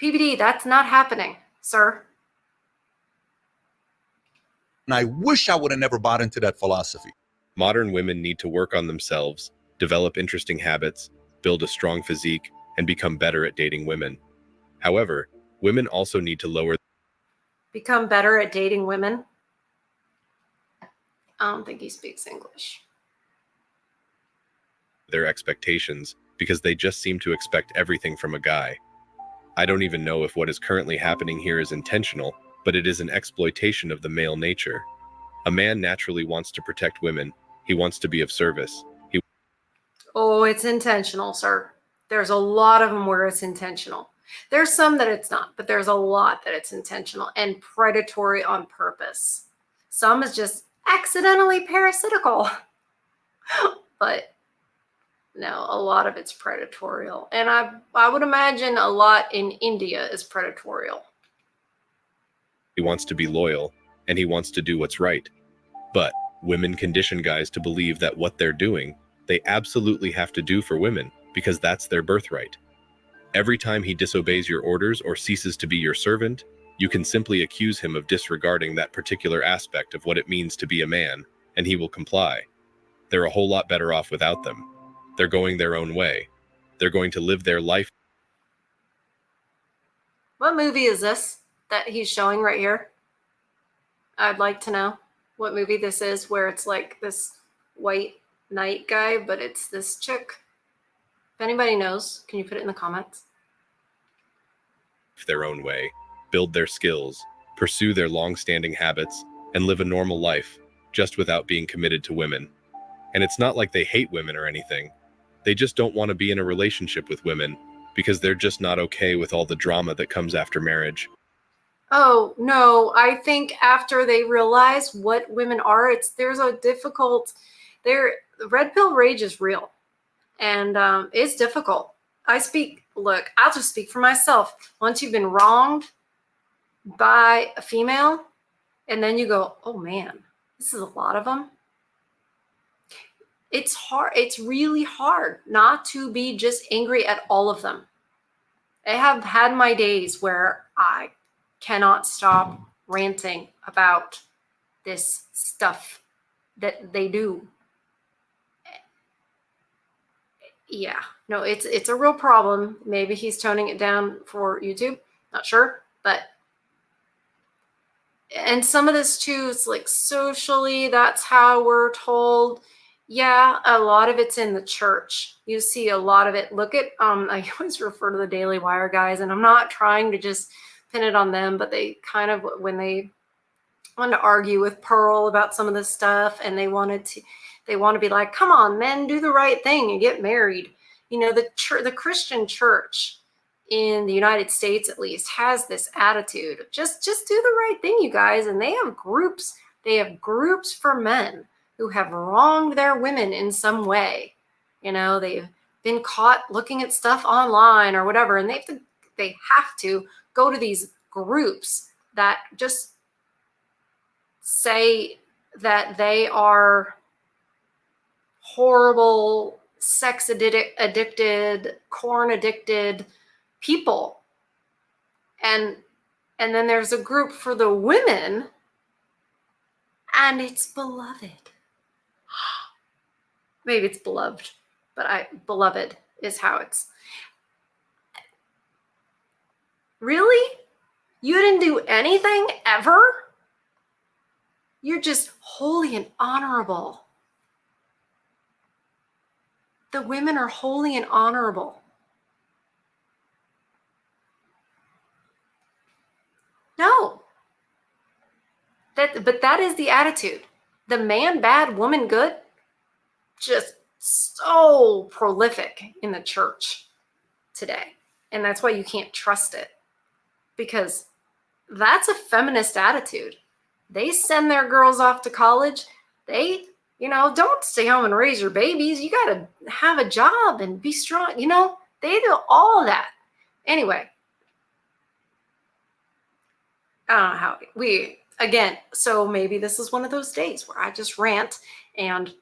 PBD, that's not happening, sir. I wish I would have never bought into that philosophy. Modern women need to work on themselves, develop interesting habits, build a strong physique, and become better at dating women. However, women also need to Become better at dating women? I don't think he speaks English. their expectations because they just seem to expect everything from a guy. I don't even know if what is currently happening here is intentional, but it is an exploitation of the male nature. A man naturally wants to protect women. He wants to be of service. Oh, it's intentional, sir. There's a lot of them where it's intentional. There's some that it's not, but there's a lot that it's intentional and predatory on purpose. Some is just accidentally parasitical. But no, a lot of it's predatorial. And I would imagine a lot in India is predatorial. He wants to be loyal, and he wants to do what's right. But women condition guys to believe that what they're doing, they absolutely have to do for women because that's their birthright. Every time he disobeys your orders or ceases to be your servant, you can simply accuse him of disregarding that particular aspect of what it means to be a man, and he will comply. They're a whole lot better off without them. They're going their own way. They're going to live their life. What movie is this that he's showing right here? I'd like to know what movie this is where it's like this white knight guy, but it's this chick. If anybody knows, can you put it in the comments? Their own way, build their skills, pursue their long-standing habits, and live a normal life, just without being committed to women. And it's not like they hate women or anything. They just don't want to be in a relationship with women because they're just not okay with all the drama that comes after marriage. Oh, no, I think after they realize what women are, Redpill Rage is real. And it's difficult. I'll just speak for myself. Once you've been wronged by a female, and then you go, oh man, this is a lot of them. It's hard. It's really hard not to be just angry at all of them. I have had my days where I cannot stop ranting about this stuff that they do. Yeah, no, it's a real problem. Maybe he's toning it down for YouTube. Not sure, and some of this too, it's like socially, that's how we're told. Yeah, a lot of it's in the church. You see a lot of it. Look at, I always refer to the Daily Wire guys, and I'm not trying to just pin it on them, but they kind of, when they wanted to argue with Pearl about some of this stuff, and they want to be like, come on, men, do the right thing and get married. You know, the Christian church in the United States, at least, has this attitude of just do the right thing, you guys. And they have groups for men who have wronged their women in some way. You know, they've been caught looking at stuff online or whatever, and they have to go to these groups that just say that they are horrible, sex addicted, corn addicted people. And then there's a group for the women, and it's beloved. Maybe it's beloved. But beloved is how it's. Really? You didn't do anything ever? You're just holy and honorable. The women are holy and honorable. No. But that is the attitude. The man bad, woman good, just so prolific in the church today. And that's why you can't trust it. Because that's a feminist attitude. They send their girls off to college. They, don't stay home and raise your babies. You got to have a job and be strong. They do all of that. Anyway, I don't know how again, so maybe this is one of those days where I just rant and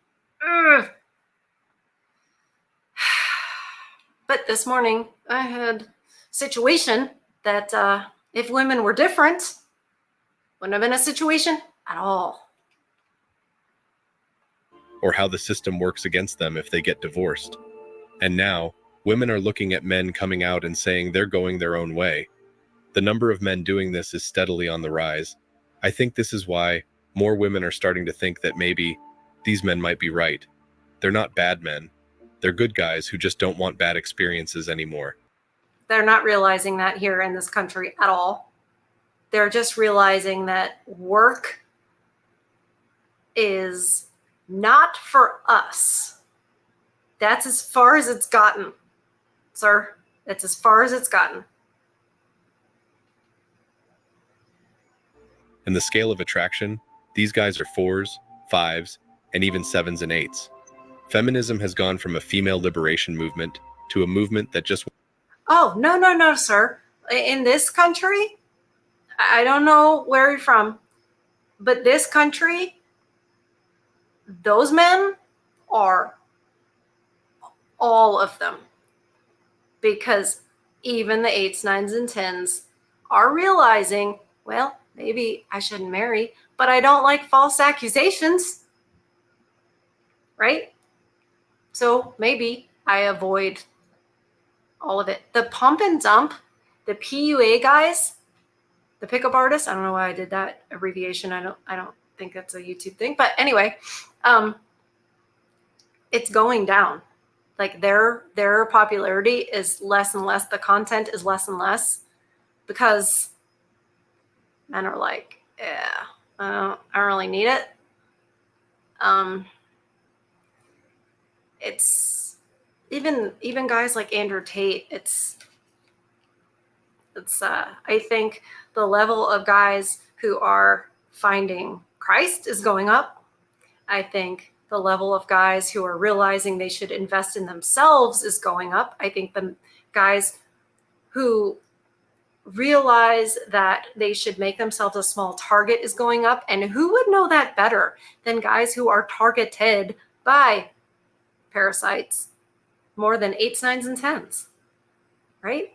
but this morning I had a situation that if women were different, wouldn't have been a situation at all. Or how the system works against them if they get divorced. And now, women are looking at men coming out and saying they're going their own way. The number of men doing this is steadily on the rise. I think this is why more women are starting to think that maybe these men might be right. They're not bad men. They're good guys who just don't want bad experiences anymore. They're not realizing that here in this country at all. They're just realizing that work is not for us. That's as far as it's gotten, sir. That's as far as it's gotten. In the scale of attraction, these guys are 4s, 5s, and even 7s and 8s. Feminism has gone from a female liberation movement to a movement that just... Oh, no, sir. In this country, I don't know where you're from, but this country, those men are all of them. Because even the 8s, 9s, and 10s are realizing, well, maybe I shouldn't marry, but I don't like false accusations, right? So maybe I avoid all of it. The pump and dump, the PUA guys, the pickup artists, I don't know why I did that abbreviation. I don't think that's a YouTube thing, but anyway, it's going down. Like their popularity is less and less. The content is less and less because men are like, yeah, I don't really need it. It's even guys like Andrew Tate. It's I think the level of guys who are finding Christ is going up. I think the level of guys who are realizing they should invest in themselves is going up. I think the guys who realize that they should make themselves a small target is going up. And who would know that better than guys who are targeted by parasites more than 8s, 9s, and 10s, right?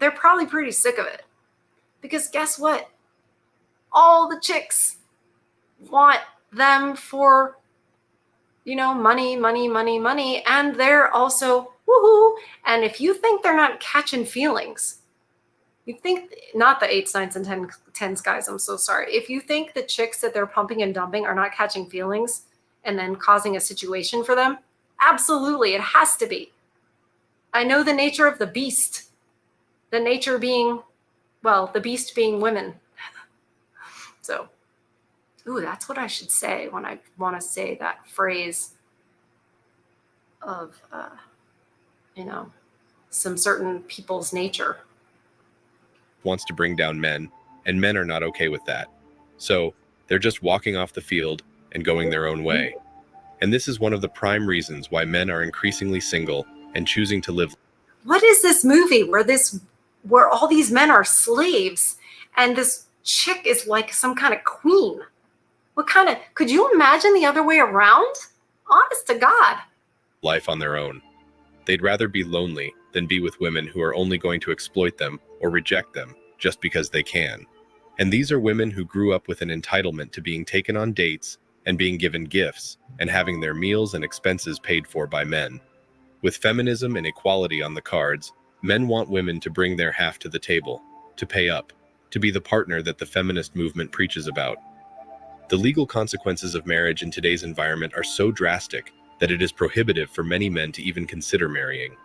They're probably pretty sick of it because guess what? All the chicks want them for, money. And they're also, woohoo. And if you think they're not catching feelings, you think, not the 8s, 9s, and 10s guys, I'm so sorry. If you think the chicks that they're pumping and dumping are not catching feelings and then causing a situation for them, absolutely, it has to be. I know the nature of the beast. The nature being, the beast being women. So, that's what I should say when I want to say that phrase of, some certain people's nature. Wants to bring down men, and men are not okay with that. So they're just walking off the field and going their own way. And this is one of the prime reasons why men are increasingly single and choosing to live. What is this movie where all these men are slaves and this chick is like some kind of queen? Could you imagine the other way around? Honest to God. Life on their own. They'd rather be lonely than be with women who are only going to exploit them or reject them just because they can. And these are women who grew up with an entitlement to being taken on dates and being given gifts and having their meals and expenses paid for by men. With feminism and equality on the cards, men want women to bring their half to the table, to pay up, to be the partner that the feminist movement preaches about. The legal consequences of marriage in today's environment are so drastic that it is prohibitive for many men to even consider marrying.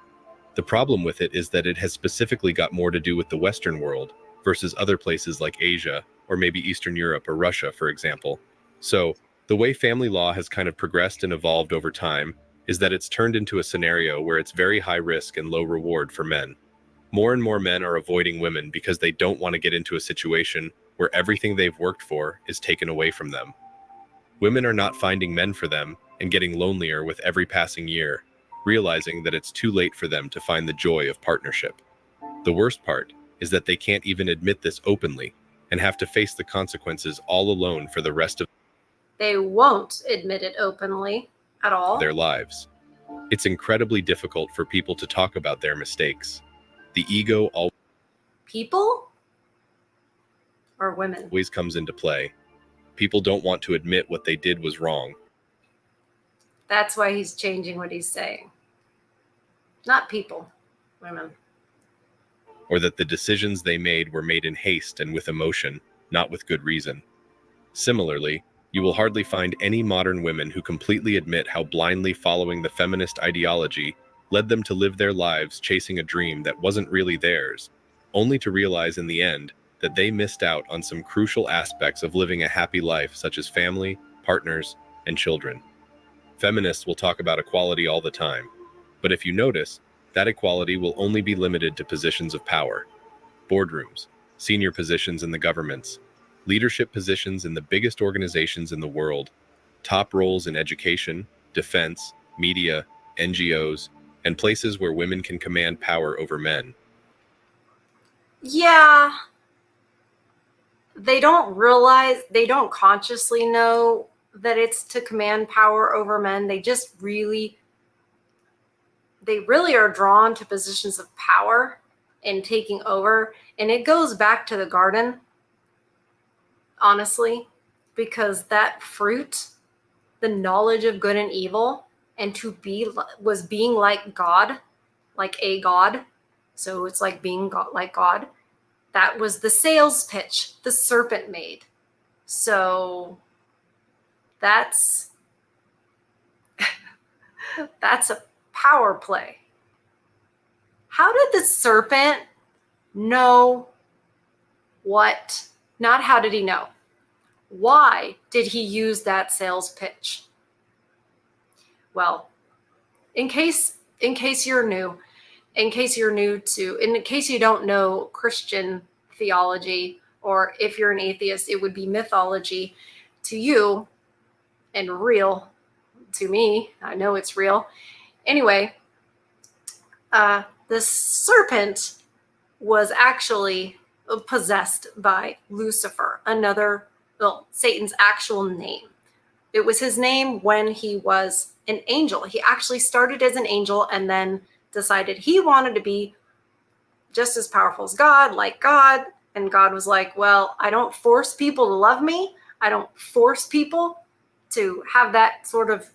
The problem with it is that it has specifically got more to do with the Western world versus other places like Asia or maybe Eastern Europe or Russia, for example. So, the way family law has kind of progressed and evolved over time is that it's turned into a scenario where it's very high risk and low reward for men. More and more men are avoiding women because they don't want to get into a situation where everything they've worked for is taken away from them. Women are not finding men for them and getting lonelier with every passing year, realizing that it's too late for them to find the joy of partnership. The worst part is that they can't even admit this openly and have to face the consequences all alone for the rest of They won't admit it openly at all. their lives. It's incredibly difficult for people to talk about their mistakes. The ego People or women? always comes into play. People don't want to admit what they did was wrong. That's why he's changing what he's saying. Not people, women. Or that the decisions they made were made in haste and with emotion, not with good reason. Similarly, you will hardly find any modern women who completely admit how blindly following the feminist ideology led them to live their lives chasing a dream that wasn't really theirs, only to realize in the end that they missed out on some crucial aspects of living a happy life, such as family, partners, and children. Feminists will talk about equality all the time, but if you notice, that equality will only be limited to positions of power. Boardrooms, senior positions in the governments, leadership positions in the biggest organizations in the world, top roles in education, defense, media, NGOs, and places where women can command power over men. Yeah. They don't consciously know that it's to command power over men. They really are drawn to positions of power and taking over. And it goes back to the garden, honestly, because that fruit, the knowledge of good and evil, and was being like God, like a God. So it's like being God, like God. That was the sales pitch the serpent made. So that's a power play. How did the serpent know what? Not how did he know? Why did he use that sales pitch? Well, in case you're new, in case you don't know Christian theology, or if you're an atheist, it would be mythology to you and real to me. I know it's real. Anyway, the serpent was actually possessed by Lucifer, Satan's actual name. It was his name when he was an angel. He actually started as an angel and then decided he wanted to be just as powerful as God, like God. And God was like, well, I don't force people to love me. I don't force people to have that sort of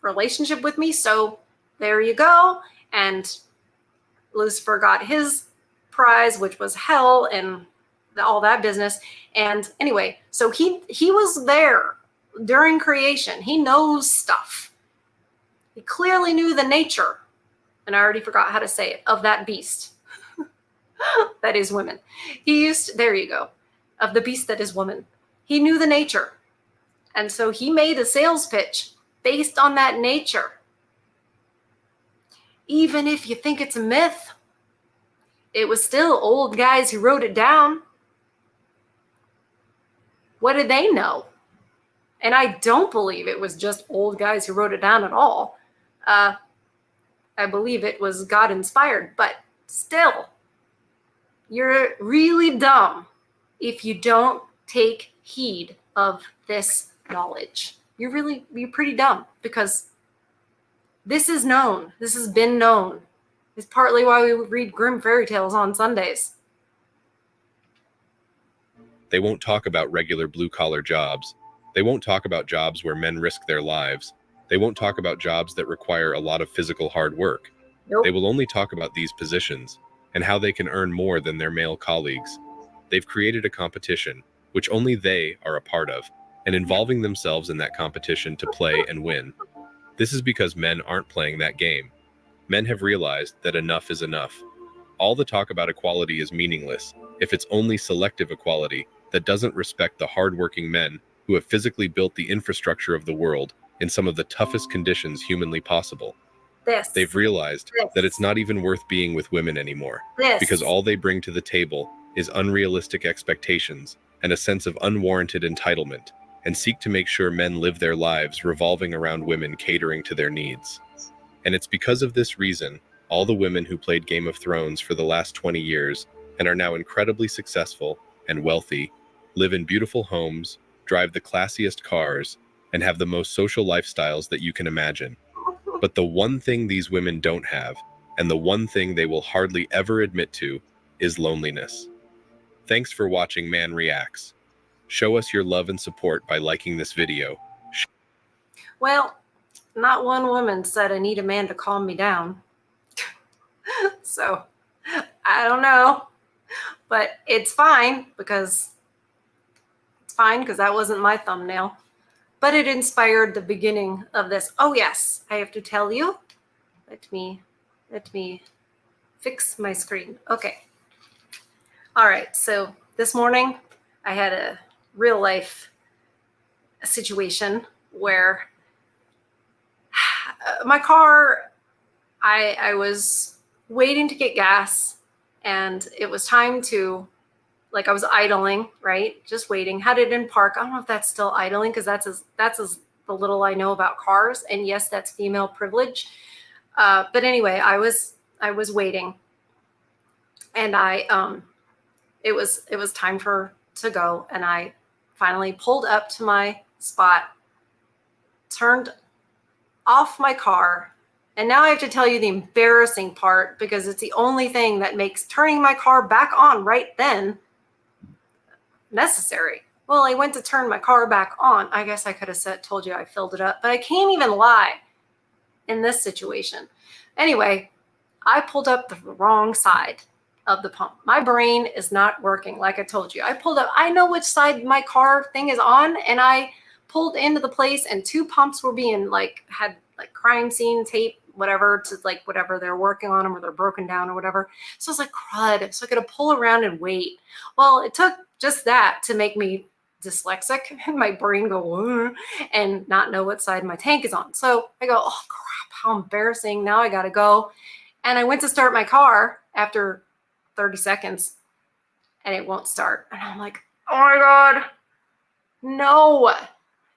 relationship with me. So there you go. And Lucifer got his prize, which was hell and all that business. And anyway, so he was there during creation. He knows stuff. He clearly knew the nature, and I already forgot how to say it, of that beast. That is women. There you go, of the beast that is woman. He knew the nature. And so he made a sales pitch based on that nature. Even if you think it's a myth, it was still old guys who wrote it down. What did they know? And I don't believe it was just old guys who wrote it down at all. I believe it was God inspired, but still, you're really dumb if you don't take heed of this knowledge. You're pretty dumb, because this is known. This has been known. It's partly why we read grim fairy tales on Sundays. They won't talk about regular blue-collar jobs. They won't talk about jobs where men risk their lives. They won't talk about jobs that require a lot of physical hard work. Nope. They will only talk about these positions and how they can earn more than their male colleagues. They've created a competition, which only they are a part of, and involving themselves in that competition to play and win. This is because men aren't playing that game. Men have realized that enough is enough. All the talk about equality is meaningless if it's only selective equality that doesn't respect the hardworking men who have physically built the infrastructure of the world in some of the toughest conditions humanly possible. They've realized that it's not even worth being with women anymore, because all they bring to the table is unrealistic expectations and a sense of unwarranted entitlement, and seek to make sure men live their lives revolving around women catering to their needs. And it's because of this reason, all the women who played Game of Thrones for the last 20 years and are now incredibly successful and wealthy, live in beautiful homes, drive the classiest cars, and have the most social lifestyles that you can imagine. But the one thing these women don't have, and the one thing they will hardly ever admit to, is loneliness. Thanks for watching Man Reacts. Show us your love and support by liking this video. Well, not one woman said I need a man to calm me down. So, I don't know. But it's fine because that wasn't my thumbnail. But it inspired the beginning of this. Oh yes, I have to tell you. Let me fix my screen. Okay. All right, so this morning I had a real life situation where my car, I was waiting to get gas, and it was time to, like, I was idling, right? Just waiting. Had it in park. I don't know if that's still idling, because that's as the little I know about cars. And yes, that's female privilege. But anyway, I was waiting, and it was time to go, and I finally pulled up to my spot, turned off my car. And now I have to tell you the embarrassing part, because it's the only thing that makes turning my car back on right then necessary. Well, I went to turn my car back on. I guess I could have told you I filled it up, but I can't even lie in this situation. Anyway, I pulled up the wrong side of the pump. My brain is not working. Like I told you, I pulled up, I know which side my car thing is on, and I pulled into the place, and two pumps were being had crime scene tape, whatever, to whatever they're working on them, or they're broken down or whatever. So I was like, crud. So I got to pull around and wait. Well, it took just that to make me dyslexic and my brain go and not know what side my tank is on. So I go, oh crap, how embarrassing. Now I got to go. And I went to start my car after 30 seconds and it won't start. And I'm like, oh my God, no,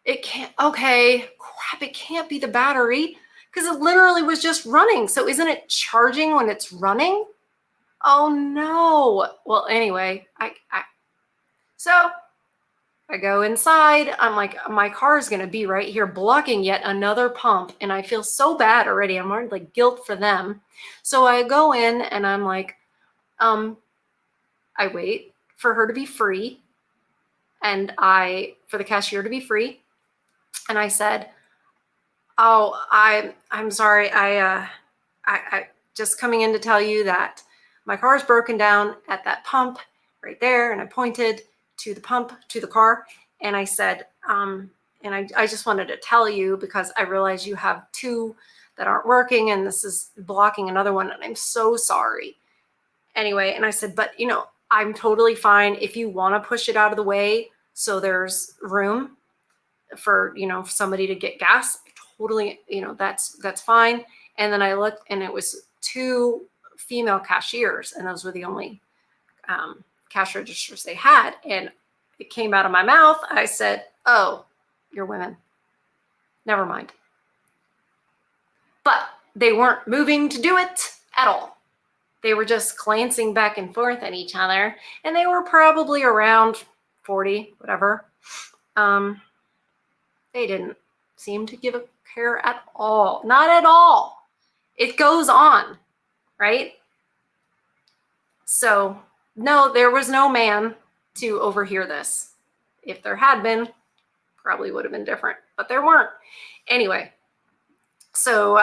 it can't. Okay, crap, it can't be the battery, because it literally was just running. So isn't it charging when it's running? Oh no. Well, anyway, so I go inside. I'm like, my car is going to be right here blocking yet another pump. And I feel so bad already. I'm already like guilt for them. So I go in and I'm like, I wait for her to be free, and for the cashier to be free. And I said, oh, I'm sorry. I just coming in to tell you that my car is broken down at that pump right there. And I pointed to the pump, to the car. And I said, and I just wanted to tell you, because I realize you have two that aren't working, and this is blocking another one. And I'm so sorry. Anyway, and I said, but I'm totally fine if you want to push it out of the way so there's room for, somebody to get gas. Totally, that's fine. And then I looked, and it was two female cashiers, and those were the only cash registers they had. And it came out of my mouth. I said, oh, you're women. Never mind. But they weren't moving to do it at all. They were just glancing back and forth at each other, and they were probably around 40, whatever. They didn't seem to give a care at all. Not at all. It goes on, right? So, no, there was no man to overhear this. If there had been, probably would have been different, but there weren't. Anyway, so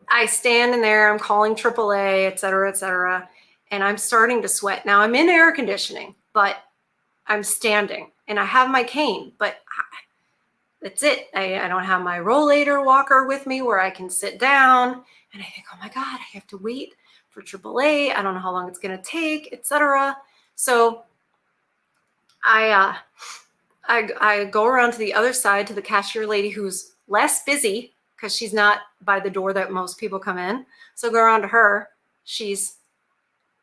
I stand in there, I'm calling AAA, et cetera, and I'm starting to sweat. Now I'm in air conditioning, but I'm standing and I have my cane, but that's it. I don't have my rollator walker with me where I can sit down. And I think, oh my God, I have to wait for AAA. I don't know how long it's going to take, et cetera. So I go around to the other side to the cashier lady who's less busy because she's not by the door that most people come in. So go around to her. She's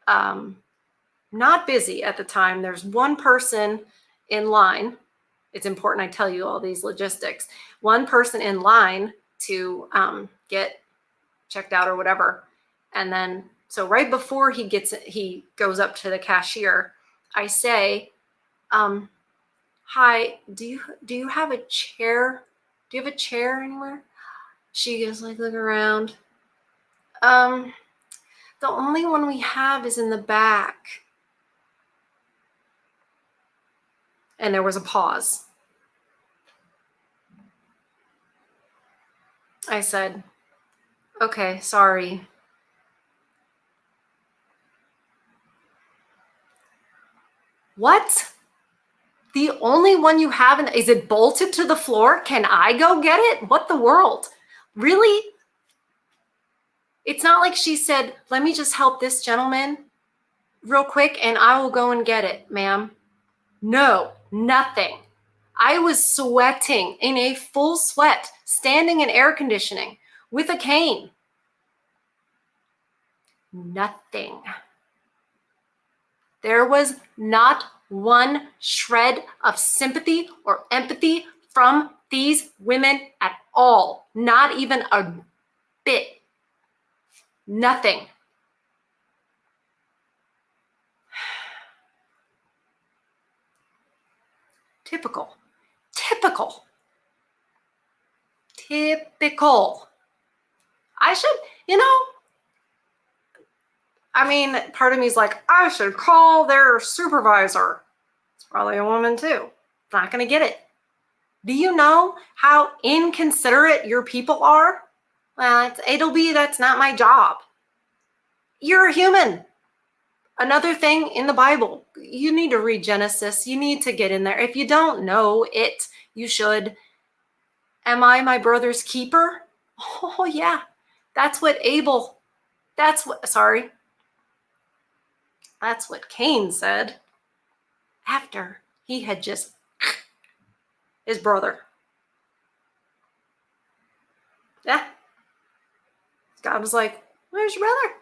not busy at the time. There's one person in line. It's important I tell you all these logistics. One person in line to get checked out or whatever. And then, so right before he goes up to the cashier, I say, hi, do you have a chair? Do you have a chair anywhere? She goes like, look around. The only one we have is in the back. And there was a pause. I said, okay, sorry. What? The only one you have, is it bolted to the floor? Can I go get it? What the world? Really? It's not like she said, let me just help this gentleman real quick and I will go and get it, ma'am. No, nothing. I was sweating in a full sweat, standing in air conditioning with a cane. Nothing. There was not one shred of sympathy or empathy from these women at all. Not even a bit. Nothing. Typical. Typical. Typical. I should, I mean, part of me is like, I should call their supervisor. It's probably a woman too. Not going to get it. Do you know how inconsiderate your people are? Well, that's not my job. You're a human. Another thing in the Bible, you need to read Genesis. You need to get in there. If you don't know it, you should. Am I my brother's keeper? Oh, yeah. That's what Cain said after he had just his brother. Yeah. God was like, where's your brother?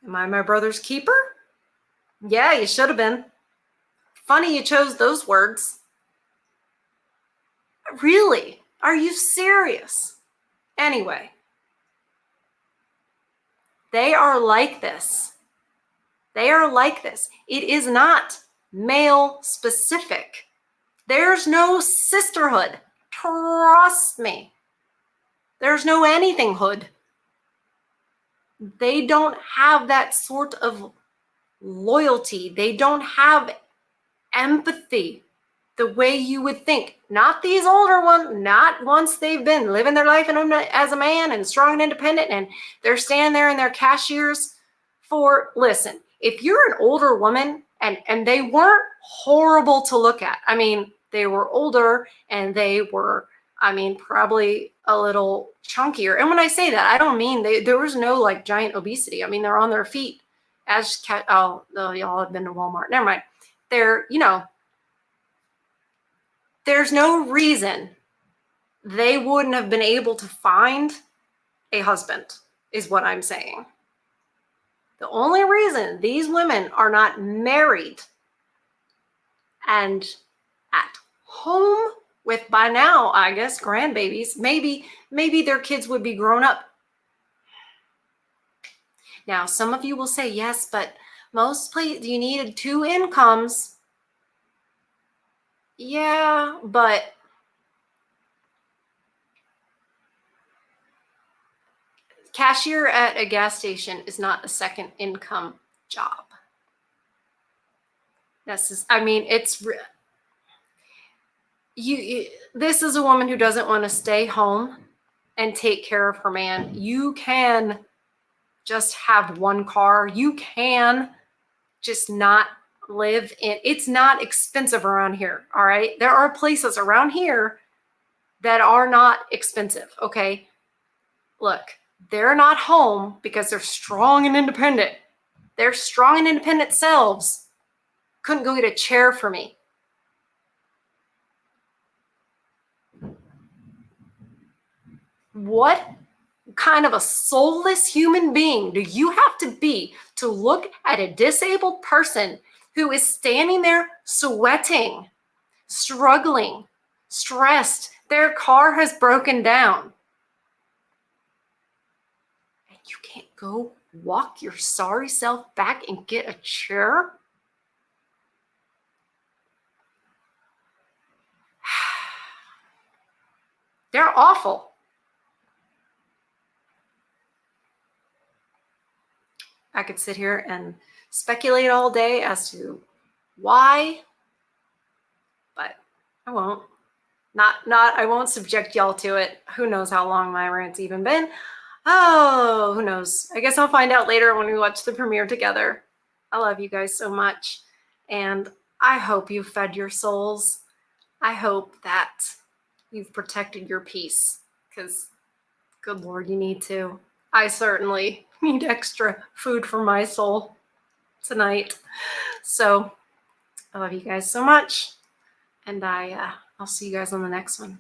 Am I my brother's keeper? Yeah, you should have been. Funny you chose those words. Really? Are you serious? Anyway, they are like this. They are like this. It is not male specific. There's no sisterhood. Trust me. There's no anything hood. They don't have that sort of loyalty. They don't have empathy the way you would think. Not these older ones, not once they've been living their life as a man and strong and independent and they're standing there in their cashiers listen, if you're an older woman and they weren't horrible to look at. I mean, they were older and they were, probably a little chunkier. And when I say that, I don't mean there was no like giant obesity. I mean, they're on their feet y'all have been to Walmart. Never mind. They're, there's no reason they wouldn't have been able to find a husband, is what I'm saying. The only reason these women are not married and at home with, by now, I guess, grandbabies, maybe their kids would be grown up. Now, some of you will say, yes, but you needed 2 incomes. Yeah, but cashier at a gas station is not a second income job. This is this is a woman who doesn't want to stay home and take care of her man. You can just have one car. You can just not live in, it's not expensive around here. All right. There are places around here that are not expensive. Okay. Look, they're not home because they're strong and independent. Their strong and independent selves couldn't go get a chair for me. What kind of a soulless human being do you have to be to look at a disabled person who is standing there sweating, struggling, stressed? Their car has broken down. And you can't go walk your sorry self back and get a chair? They're awful. I could sit here and speculate all day as to why, but I won't. I won't subject y'all to it. Who knows how long my rant's even been? Oh, who knows? I guess I'll find out later when we watch the premiere together. I love you guys so much. And I hope you fed your souls. I hope that you've protected your peace, because good Lord, you need to. I certainly need extra food for my soul tonight. So I love you guys so much. And I'll see you guys on the next one.